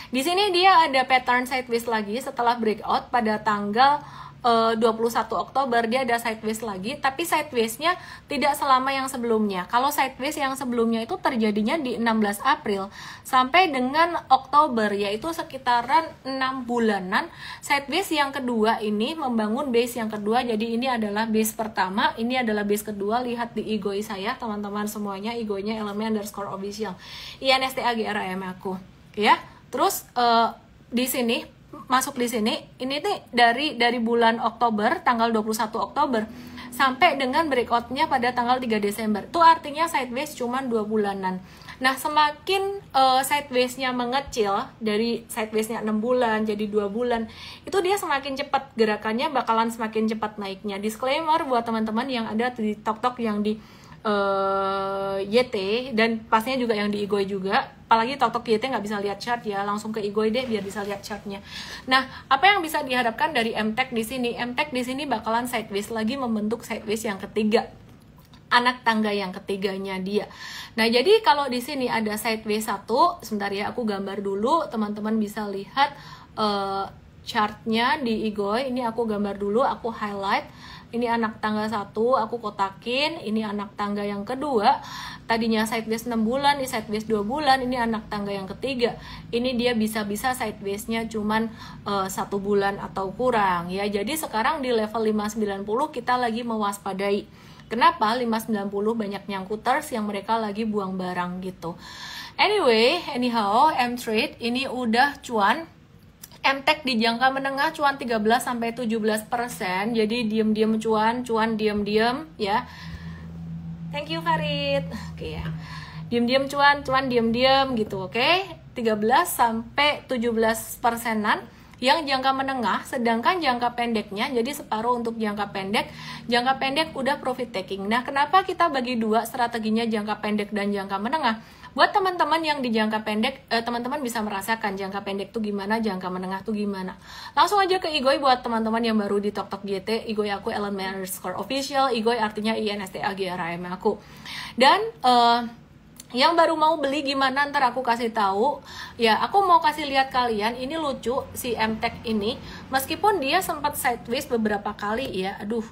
di sini dia ada pattern sideways lagi setelah breakout pada tanggal 21 Oktober dia ada sideways lagi, tapi sideways-nya tidak selama yang sebelumnya. Kalau sideways yang sebelumnya itu terjadinya di 16 April sampai dengan Oktober, yaitu sekitaran 6 bulanan. Sideways yang kedua ini membangun base yang kedua, jadi ini adalah base pertama, ini adalah base kedua. Lihat di Igoy saya teman-teman semuanya, Igoy-nya @May_official, INSTAGRAM aku ya. Terus di sini masuk di sini, ini nih dari bulan Oktober, tanggal 21 Oktober sampai dengan breakoutnya pada tanggal 3 Desember. Itu artinya sideways cuman 2 bulanan. Nah, semakin sideways-nya mengecil, dari sideways-nya 6 bulan jadi 2 bulan, itu dia semakin cepat gerakannya, bakalan semakin cepat naiknya. Disclaimer buat teman-teman yang ada di Tok-Tok yang di YT, dan pastinya juga yang di Igoy juga. Apalagi Tok-Tok YT nggak bisa lihat chart ya, langsung ke Igoy deh biar bisa lihat chartnya. Nah, apa yang bisa diharapkan dari MTEK di sini? MTEK di sini bakalan sideways lagi, membentuk sideways yang ketiga, anak tangga yang ketiganya dia. Nah, jadi kalau di sini ada sideways 1, sebentar ya aku gambar dulu, teman-teman bisa lihat chartnya di Igoi. Ini aku gambar dulu, aku highlight. Ini anak tangga 1, aku kotakin. Ini anak tangga yang kedua. Tadinya sideways 6 bulan, ini sideways 2 bulan. Ini anak tangga yang ketiga. Ini dia bisa-bisa sidewaysnya cuman 1 bulan atau kurang ya. Jadi sekarang di level 590 kita lagi mewaspadai. Kenapa? 590 banyak nyangkuters yang mereka lagi buang barang gitu. Anyhow, M-Trade ini udah cuan. M-Tech di jangka menengah cuan 13-17%. Jadi diem-diem cuan diem-diem ya. Thank you Farid. Oke ya. Diem-diem cuan diem-diem gitu, oke? 13-17%-an yang jangka menengah, sedangkan jangka pendeknya jadi separuh untuk jangka pendek. Jangka pendek udah profit taking. Nah, kenapa kita bagi dua strateginya jangka pendek dan jangka menengah? Buat teman-teman yang di jangka pendek, teman-teman bisa merasakan jangka pendek tuh gimana, jangka menengah tuh gimana. Langsung aja ke Igoi buat teman-teman yang baru di TokTok GT. Igoi aku @Ellen_Official. Igoi artinya INSTAGRAM aku. Dan yang baru mau beli gimana, ntar aku kasih tahu ya. Aku mau kasih lihat kalian, ini lucu si M-Tech ini, meskipun dia sempat sideways beberapa kali ya. Aduh,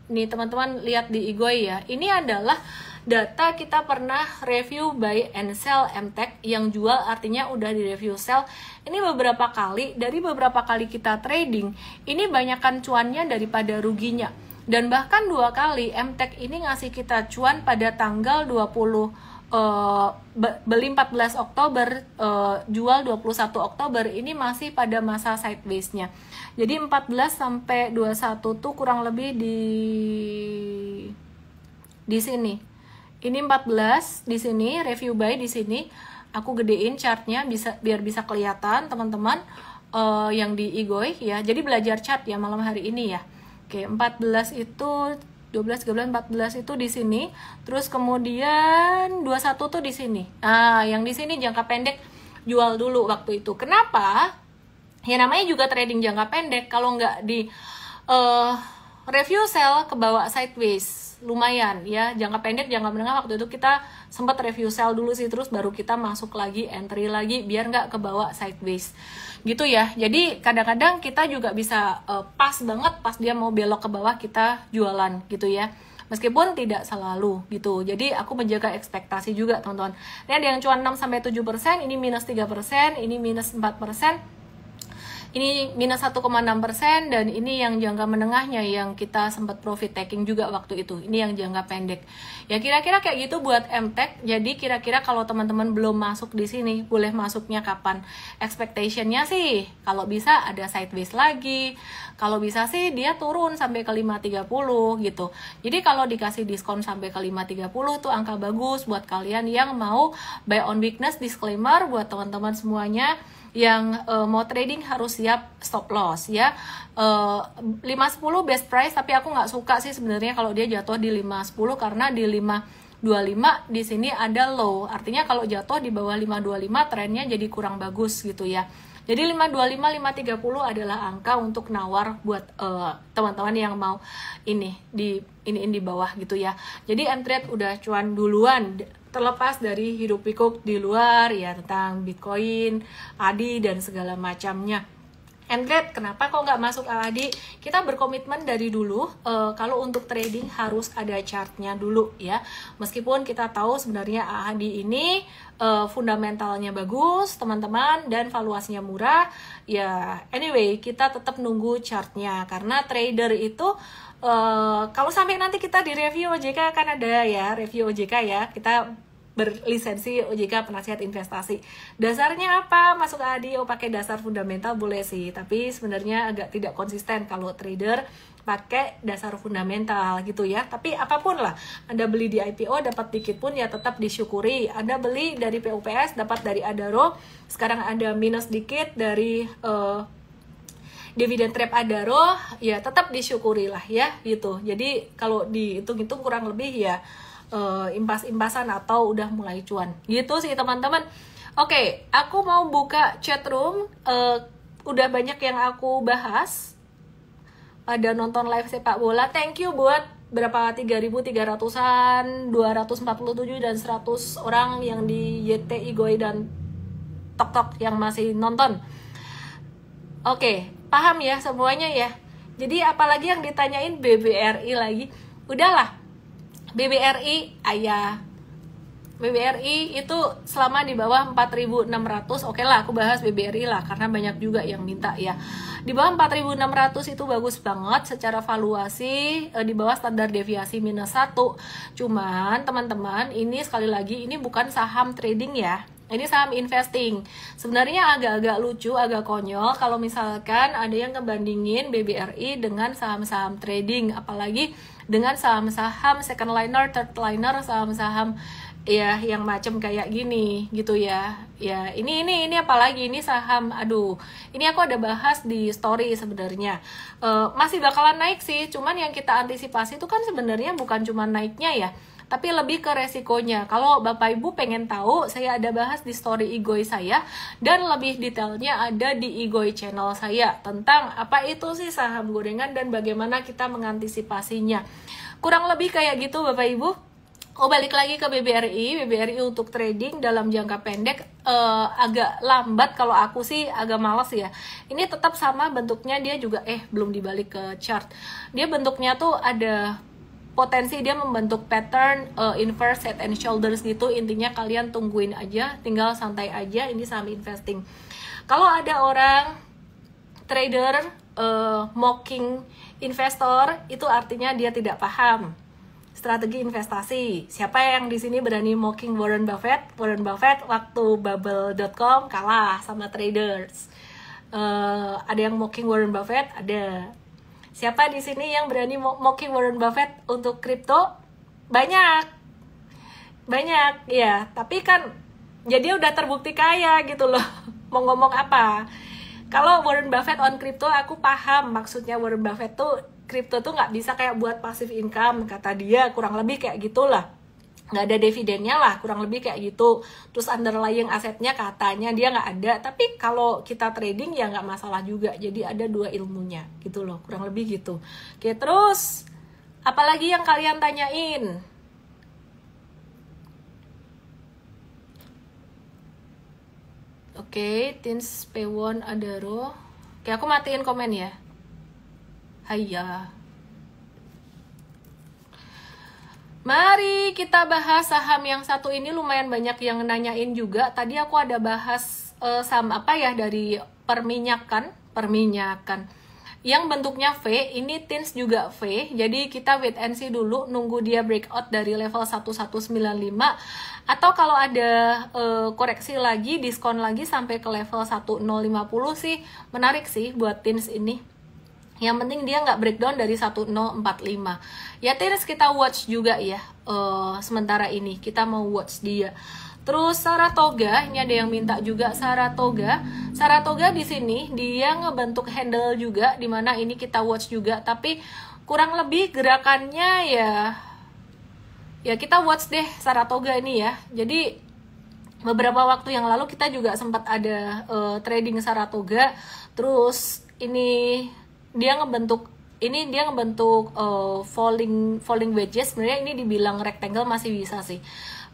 nih teman-teman lihat di Igoi ya, ini adalah data kita pernah review buy and sell M-Tech, yang jual artinya udah di review sell. Ini beberapa kali, dari beberapa kali kita trading, ini banyakkan cuannya daripada ruginya. Dan bahkan 2 kali M-Tech ini ngasih kita cuan pada tanggal 20 beli 14 Oktober, jual 21 Oktober. Ini masih pada masa sideways-nya. Jadi 14 sampai 21 tuh kurang lebih di sini. Ini 14 di sini, review buy di sini. Aku gedein chartnya biar bisa kelihatan teman-teman yang di Igoi ya. Jadi belajar chart ya malam hari ini ya. Oke, 14 itu 12, 13, 14 itu di sini. Terus kemudian 21 tuh di sini. Nah, yang di sini jangka pendek jual dulu waktu itu. Kenapa? Ya namanya juga trading jangka pendek. Kalau nggak di review sell ke bawah sideways, lumayan ya. Jangka pendek, jangka menengah waktu itu kita sempat review sell dulu sih, terus baru kita masuk lagi, entry lagi biar nggak ke bawah sideways gitu ya. Jadi kadang-kadang kita juga bisa pas banget pas dia mau belok ke bawah kita jualan gitu ya, meskipun tidak selalu gitu. Jadi aku menjaga ekspektasi juga teman-teman. Ini ada yang cuan 6-7%, ini minus 3%, ini minus 4%, ini minus 1,6%, dan ini yang jangka menengahnya yang kita sempat profit taking juga waktu itu. Ini yang jangka pendek. Ya kira-kira kayak gitu buat M-Tech. Jadi kira-kira kalau teman-teman belum masuk di sini, boleh masuknya kapan? Expectation-nya sih kalau bisa ada sideways lagi. Kalau bisa sih dia turun sampai ke 530 gitu. Jadi kalau dikasih diskon sampai ke 530 tuh angka bagus buat kalian yang mau buy on weakness. Disclaimer buat teman-teman semuanya yang mau trading harus siap stop loss ya. 510 best price, tapi aku nggak suka sih sebenarnya kalau dia jatuh di 510 karena di 525 di sini ada low. Artinya kalau jatuh di bawah 525 trennya jadi kurang bagus gitu ya. Jadi 525 530 adalah angka untuk nawar buat teman-teman yang mau ini di bawah gitu ya. Jadi M-Trade udah cuan duluan, terlepas dari hiruk pikuk di luar ya tentang Bitcoin, ADI dan segala macamnya. M-Trade kenapa kok nggak masuk ADI? Kita berkomitmen dari dulu kalau untuk trading harus ada chartnya dulu ya. Meskipun kita tahu sebenarnya ADI ini fundamentalnya bagus teman-teman dan valuasinya murah ya. Anyway, kita tetap nunggu chartnya karena trader itu kalau sampai nanti kita di review OJK kan ada ya, review OJK ya, kita berlisensi OJK penasihat investasi. Dasarnya apa? Masuk ADI, pakai dasar fundamental boleh sih, tapi sebenarnya agak tidak konsisten kalau trader pakai dasar fundamental gitu ya. Tapi apapun lah, Anda beli di IPO dapat dikit pun ya tetap disyukuri. Anda beli dari PUPS dapat dari Adaro, sekarang ada minus dikit dari dividen trap Adaro, ya tetap disyukuri lah ya gitu. Jadi kalau dihitung-hitung kurang lebih ya impas-impasan atau udah mulai cuan gitu sih teman-teman. Oke, aku mau buka chat room. Udah banyak yang aku bahas pada nonton live sepak bola. Thank you buat berapa 3.300-an, 247 dan 100 orang yang di YT, Igoi dan TokTok yang masih nonton. Oke, paham ya semuanya ya. Jadi apalagi yang ditanyain BBRI lagi, udahlah, BBRI ayah, BBRI itu selama di bawah 4.600, oke lah aku bahas BBRI lah karena banyak juga yang minta ya. Di bawah 4.600 itu bagus banget secara valuasi, di bawah standar deviasi -1. Cuman teman-teman, ini sekali lagi ini bukan saham trading ya. Ini saham investing. Sebenarnya agak-agak lucu, agak konyol kalau misalkan ada yang ngebandingin BBRI dengan saham-saham trading, apalagi dengan saham-saham second liner, third liner, saham-saham ya yang macam kayak gini gitu ya. Ya, ini apalagi ini saham, aduh. Ini aku ada bahas di story sebenarnya. Masih bakalan naik sih, cuman yang kita antisipasi itu kan sebenarnya bukan cuma naiknya ya, tapi lebih ke resikonya. Kalau Bapak Ibu pengen tahu, saya ada bahas di story Igoi saya, dan lebih detailnya ada di Igoi channel saya tentang apa itu sih saham gorengan dan bagaimana kita mengantisipasinya. Kurang lebih kayak gitu Bapak Ibu. Balik lagi ke BBRI. BBRI untuk trading dalam jangka pendek agak lambat, kalau aku sih agak males ya. Ini tetap sama bentuknya, dia juga belum dibalik ke chart. Dia bentuknya tuh ada potensi dia membentuk pattern inverse head and shoulders gitu. Intinya kalian tungguin aja, tinggal santai aja. Ini saham investing. Kalau ada orang trader mocking investor, itu artinya dia tidak paham strategi investasi. Siapa yang di sini berani mocking Warren Buffett? Warren Buffett waktu bubble.com kalah sama traders. Ada yang mocking Warren Buffett? Ada. Siapa di sini yang berani mocking Warren Buffett untuk kripto? Banyak ya. Tapi kan jadi udah terbukti kaya gitu loh. Mau ngomong apa? Kalau Warren Buffett on kripto, aku paham maksudnya. Warren Buffett tuh kripto tuh nggak bisa kayak buat passive income, kata dia, kurang lebih kayak gitulah. Nggak ada dividennya lah, kurang lebih kayak gitu. Terus underlying asetnya katanya dia nggak ada, tapi kalau kita trading ya nggak masalah juga. Jadi ada dua ilmunya gitu loh, kurang lebih gitu. Oke, terus apalagi yang kalian tanyain? Oke, Tins Pewon Adaro. Oke, aku matiin komen ya. Hayya. Mari kita bahas saham yang satu ini, lumayan banyak yang nanyain juga. Tadi aku ada bahas saham apa ya dari perminyakan. Yang bentuknya V, ini Tins juga V. Jadi kita wait and see dulu, nunggu dia breakout dari level 1195. Atau kalau ada koreksi lagi, diskon lagi sampai ke level 1050 sih, menarik sih buat Tins ini. Yang penting dia nggak breakdown dari 1045. Ya Tins kita watch juga ya. Sementara ini kita mau watch dia. Terus Saratoga, ini ada yang minta juga Saratoga. Saratoga di sini dia ngebentuk handle juga, dimana ini kita watch juga. Tapi kurang lebih gerakannya ya kita watch deh Saratoga ini ya. Jadi beberapa waktu yang lalu kita juga sempat ada trading Saratoga. Terus ini dia ngebentuk falling wedges. Sebenarnya ini dibilang rectangle masih bisa sih.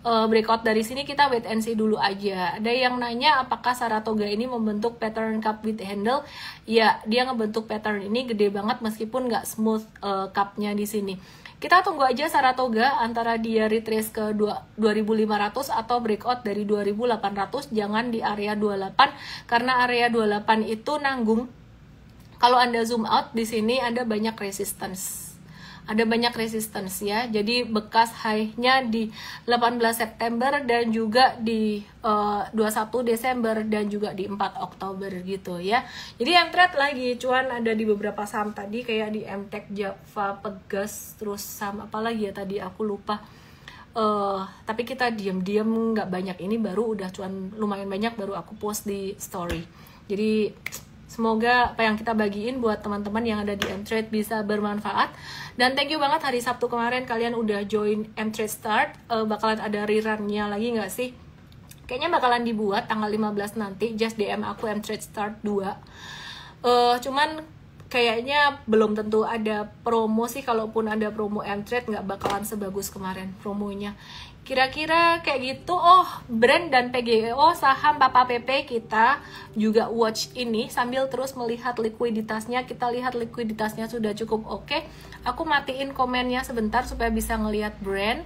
Breakout dari sini kita wait and see dulu aja. Ada yang nanya apakah Saratoga ini membentuk pattern cup with handle? Ya, dia ngebentuk pattern ini gede banget meskipun nggak smooth cupnya di sini. Kita tunggu aja Saratoga antara dia retrace ke 2500 atau breakout dari 2800, jangan di area 28 karena area 28 itu nanggung. Kalau Anda zoom out di sini ada banyak resistance. Ya. Jadi bekas high-nya di 18 September dan juga di 21 Desember dan juga di 4 Oktober gitu ya. Jadi M-Trade lagi cuan ada di beberapa saham tadi kayak di MTech, Java, Pegas, terus saham apa lagi ya tadi aku lupa. Tapi kita diam-diam nggak banyak, ini baru udah cuan lumayan banyak baru aku post di story. Jadi semoga apa yang kita bagiin buat teman-teman yang ada di M-Trade bisa bermanfaat. Dan thank you banget hari Sabtu kemarin kalian udah join M-Trade Start. Bakalan ada rerun-nya lagi nggak sih? Kayaknya bakalan dibuat tanggal 15 nanti. Just DM aku M-Trade Start 2. Cuman kayaknya belum tentu ada promo sih. Kalaupun ada promo M-Trade nggak bakalan sebagus kemarin promonya. Kira-kira kayak gitu. Oh, brand dan PGEO saham Papa PP kita juga watch ini sambil terus melihat likuiditasnya. Kita lihat likuiditasnya sudah cukup oke. Aku matiin komennya sebentar supaya bisa ngelihat brand.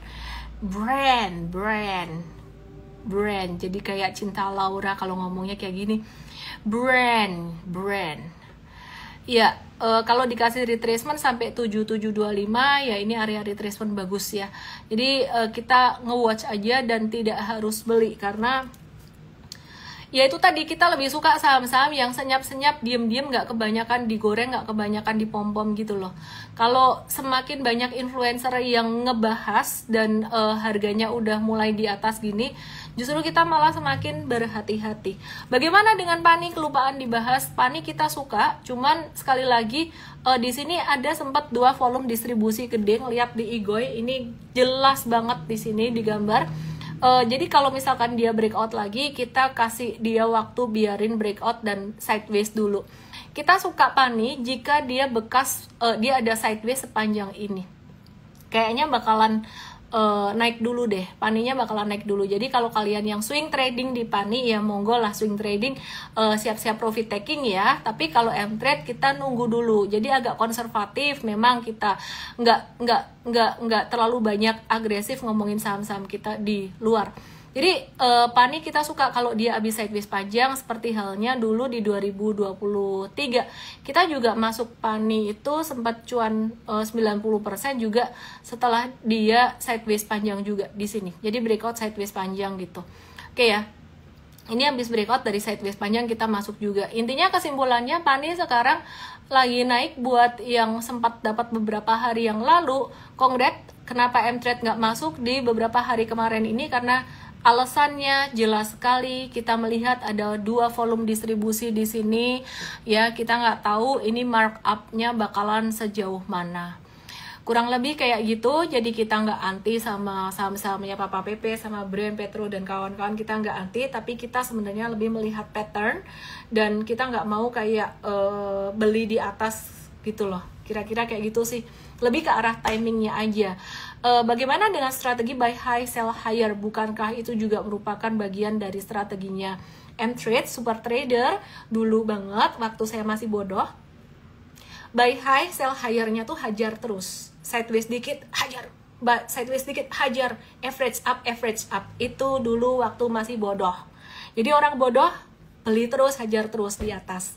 Jadi kayak Cinta Laura kalau ngomongnya kayak gini. Brand. Ya, kalau dikasih retracement sampai 7725 ya ini area retracement bagus ya. Jadi kita nge-watch aja dan tidak harus beli karena ya itu tadi, kita lebih suka saham-saham yang senyap-senyap, diem-diem, nggak kebanyakan digoreng, nggak kebanyakan dipom-pom gitu loh. Kalau semakin banyak influencer yang ngebahas dan harganya udah mulai di atas gini, justru kita malah semakin berhati-hati. Bagaimana dengan PANI? Kelupaan dibahas. PANI kita suka, cuman sekali lagi di sini ada sempat 2 volume distribusi gede. Lihat di IGOI ini jelas banget di sini digambar. Jadi kalau misalkan dia breakout lagi, kita kasih dia waktu biarin breakout dan sideways dulu. Kita suka PANI jika dia dia ada sideways sepanjang ini. Kayaknya bakalan naik dulu deh, PANI-nya bakalan naik dulu. Jadi kalau kalian yang swing trading di PANI ya monggo lah swing trading, siap-siap profit taking ya. Tapi kalau M-Trade kita nunggu dulu. Jadi agak konservatif, memang kita nggak terlalu banyak agresif ngomongin saham-saham kita di luar. Jadi PANI kita suka kalau dia habis sideways panjang, seperti halnya dulu di 2023. Kita juga masuk PANI itu sempat cuan 90% juga setelah dia sideways panjang juga di sini. Jadi breakout sideways panjang gitu. Oke ya. Ini habis breakout dari sideways panjang kita masuk juga. Intinya kesimpulannya PANI sekarang lagi naik. Buat yang sempat dapat beberapa hari yang lalu, congrats. Kenapa M-Trade nggak masuk di beberapa hari kemarin ini? Karena alasannya jelas sekali. Kita melihat ada 2 volume distribusi di sini ya. Kita nggak tahu ini markup-nya bakalan sejauh mana. Kurang lebih kayak gitu. Jadi kita nggak anti sama saham-sahamnya Papa PP, sama Brand, Petro, dan kawan-kawan. Kita nggak anti, tapi kita sebenarnya lebih melihat pattern. Dan kita nggak mau kayak beli di atas gitu loh. Kira-kira kayak gitu sih. Lebih ke arah timingnya aja. Bagaimana dengan strategi buy high, sell higher? Bukankah itu juga merupakan bagian dari strateginya M-Trade, super trader dulu banget waktu saya masih bodoh? Buy high, sell higher-nya tuh hajar terus. Sideways dikit, hajar. Sideways dikit, hajar. Average up. Itu dulu waktu masih bodoh. Jadi orang bodoh, beli terus, hajar terus di atas.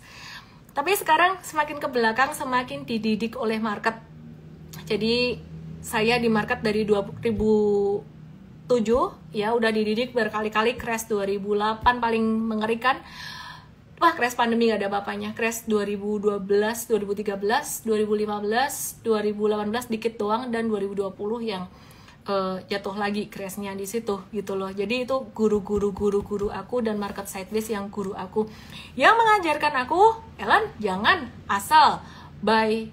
Tapi sekarang semakin ke belakang, semakin dididik oleh market. Jadi saya di market dari 2007 ya udah dididik berkali-kali. Crash 2008 paling mengerikan. Wah, crash pandemi gak ada apa-apanya. Crash 2012, 2013, 2015, 2018 dikit doang, dan 2020 yang jatuh lagi crashnya di situ gitu loh. Jadi itu guru aku dan market sideways yang guru aku, yang mengajarkan aku, Ellen jangan asal buy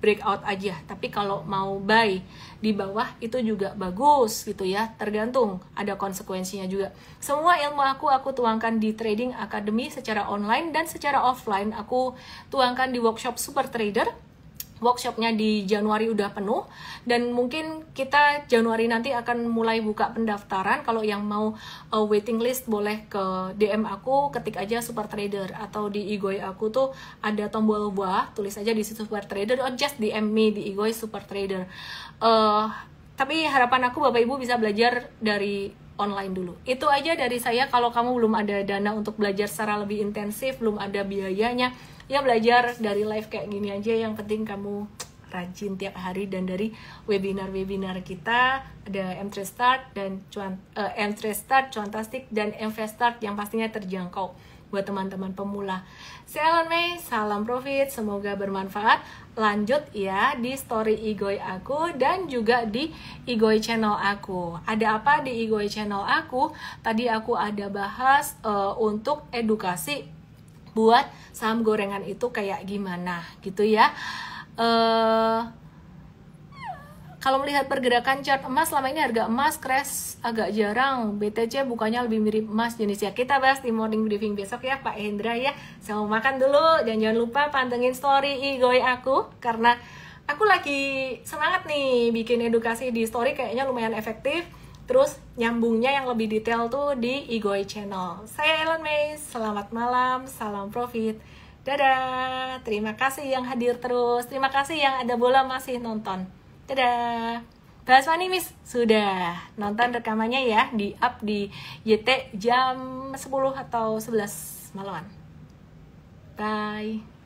breakout aja, tapi kalau mau buy di bawah itu juga bagus gitu ya, tergantung, ada konsekuensinya juga. Semua ilmu aku tuangkan di Trading Academy secara online dan secara offline aku tuangkan di workshop Super Trader. Workshopnya di Januari udah penuh, dan mungkin kita Januari nanti akan mulai buka pendaftaran. Kalau yang mau waiting list boleh ke DM aku, ketik aja Super Trader, atau di IGOI aku tuh ada tombol buah, tulis aja di situ Super Trader, or just DM me di IGOI Super Trader. Tapi harapan aku Bapak Ibu bisa belajar dari online dulu. Itu aja dari saya. Kalau kamu belum ada dana untuk belajar secara lebih intensif, belum ada biayanya, ya belajar dari live kayak gini aja. Yang penting kamu rajin tiap hari. Dan dari webinar-webinar kita ada M-Trade Start dan M-Trade Start, Cuantastic, dan MV Start yang pastinya terjangkau buat teman-teman pemula. Saya Ellen May, salam profit, semoga bermanfaat. Lanjut ya di story IGOI aku dan juga di IGOI channel aku. Ada apa di IGOI channel aku? Tadi aku ada bahas untuk edukasi buat saham gorengan itu kayak gimana gitu ya. Kalau melihat pergerakan chart emas, selama ini harga emas crash agak jarang. BTC bukannya lebih mirip emas jenisnya. Kita bahas di morning briefing besok ya Pak Hendra ya. Saya mau makan dulu, dan jangan lupa pantengin story Igoi aku, karena aku lagi semangat nih bikin edukasi di story, kayaknya lumayan efektif. Terus nyambungnya yang lebih detail tuh di Igoi channel. Saya Ellen May, selamat malam, salam profit. Dadah, terima kasih yang hadir terus. Terima kasih yang ada bola masih nonton. Dadah. Bahas Money Miss sudah nonton rekamannya ya, di up di YT jam 10 atau 11 malaman. Bye.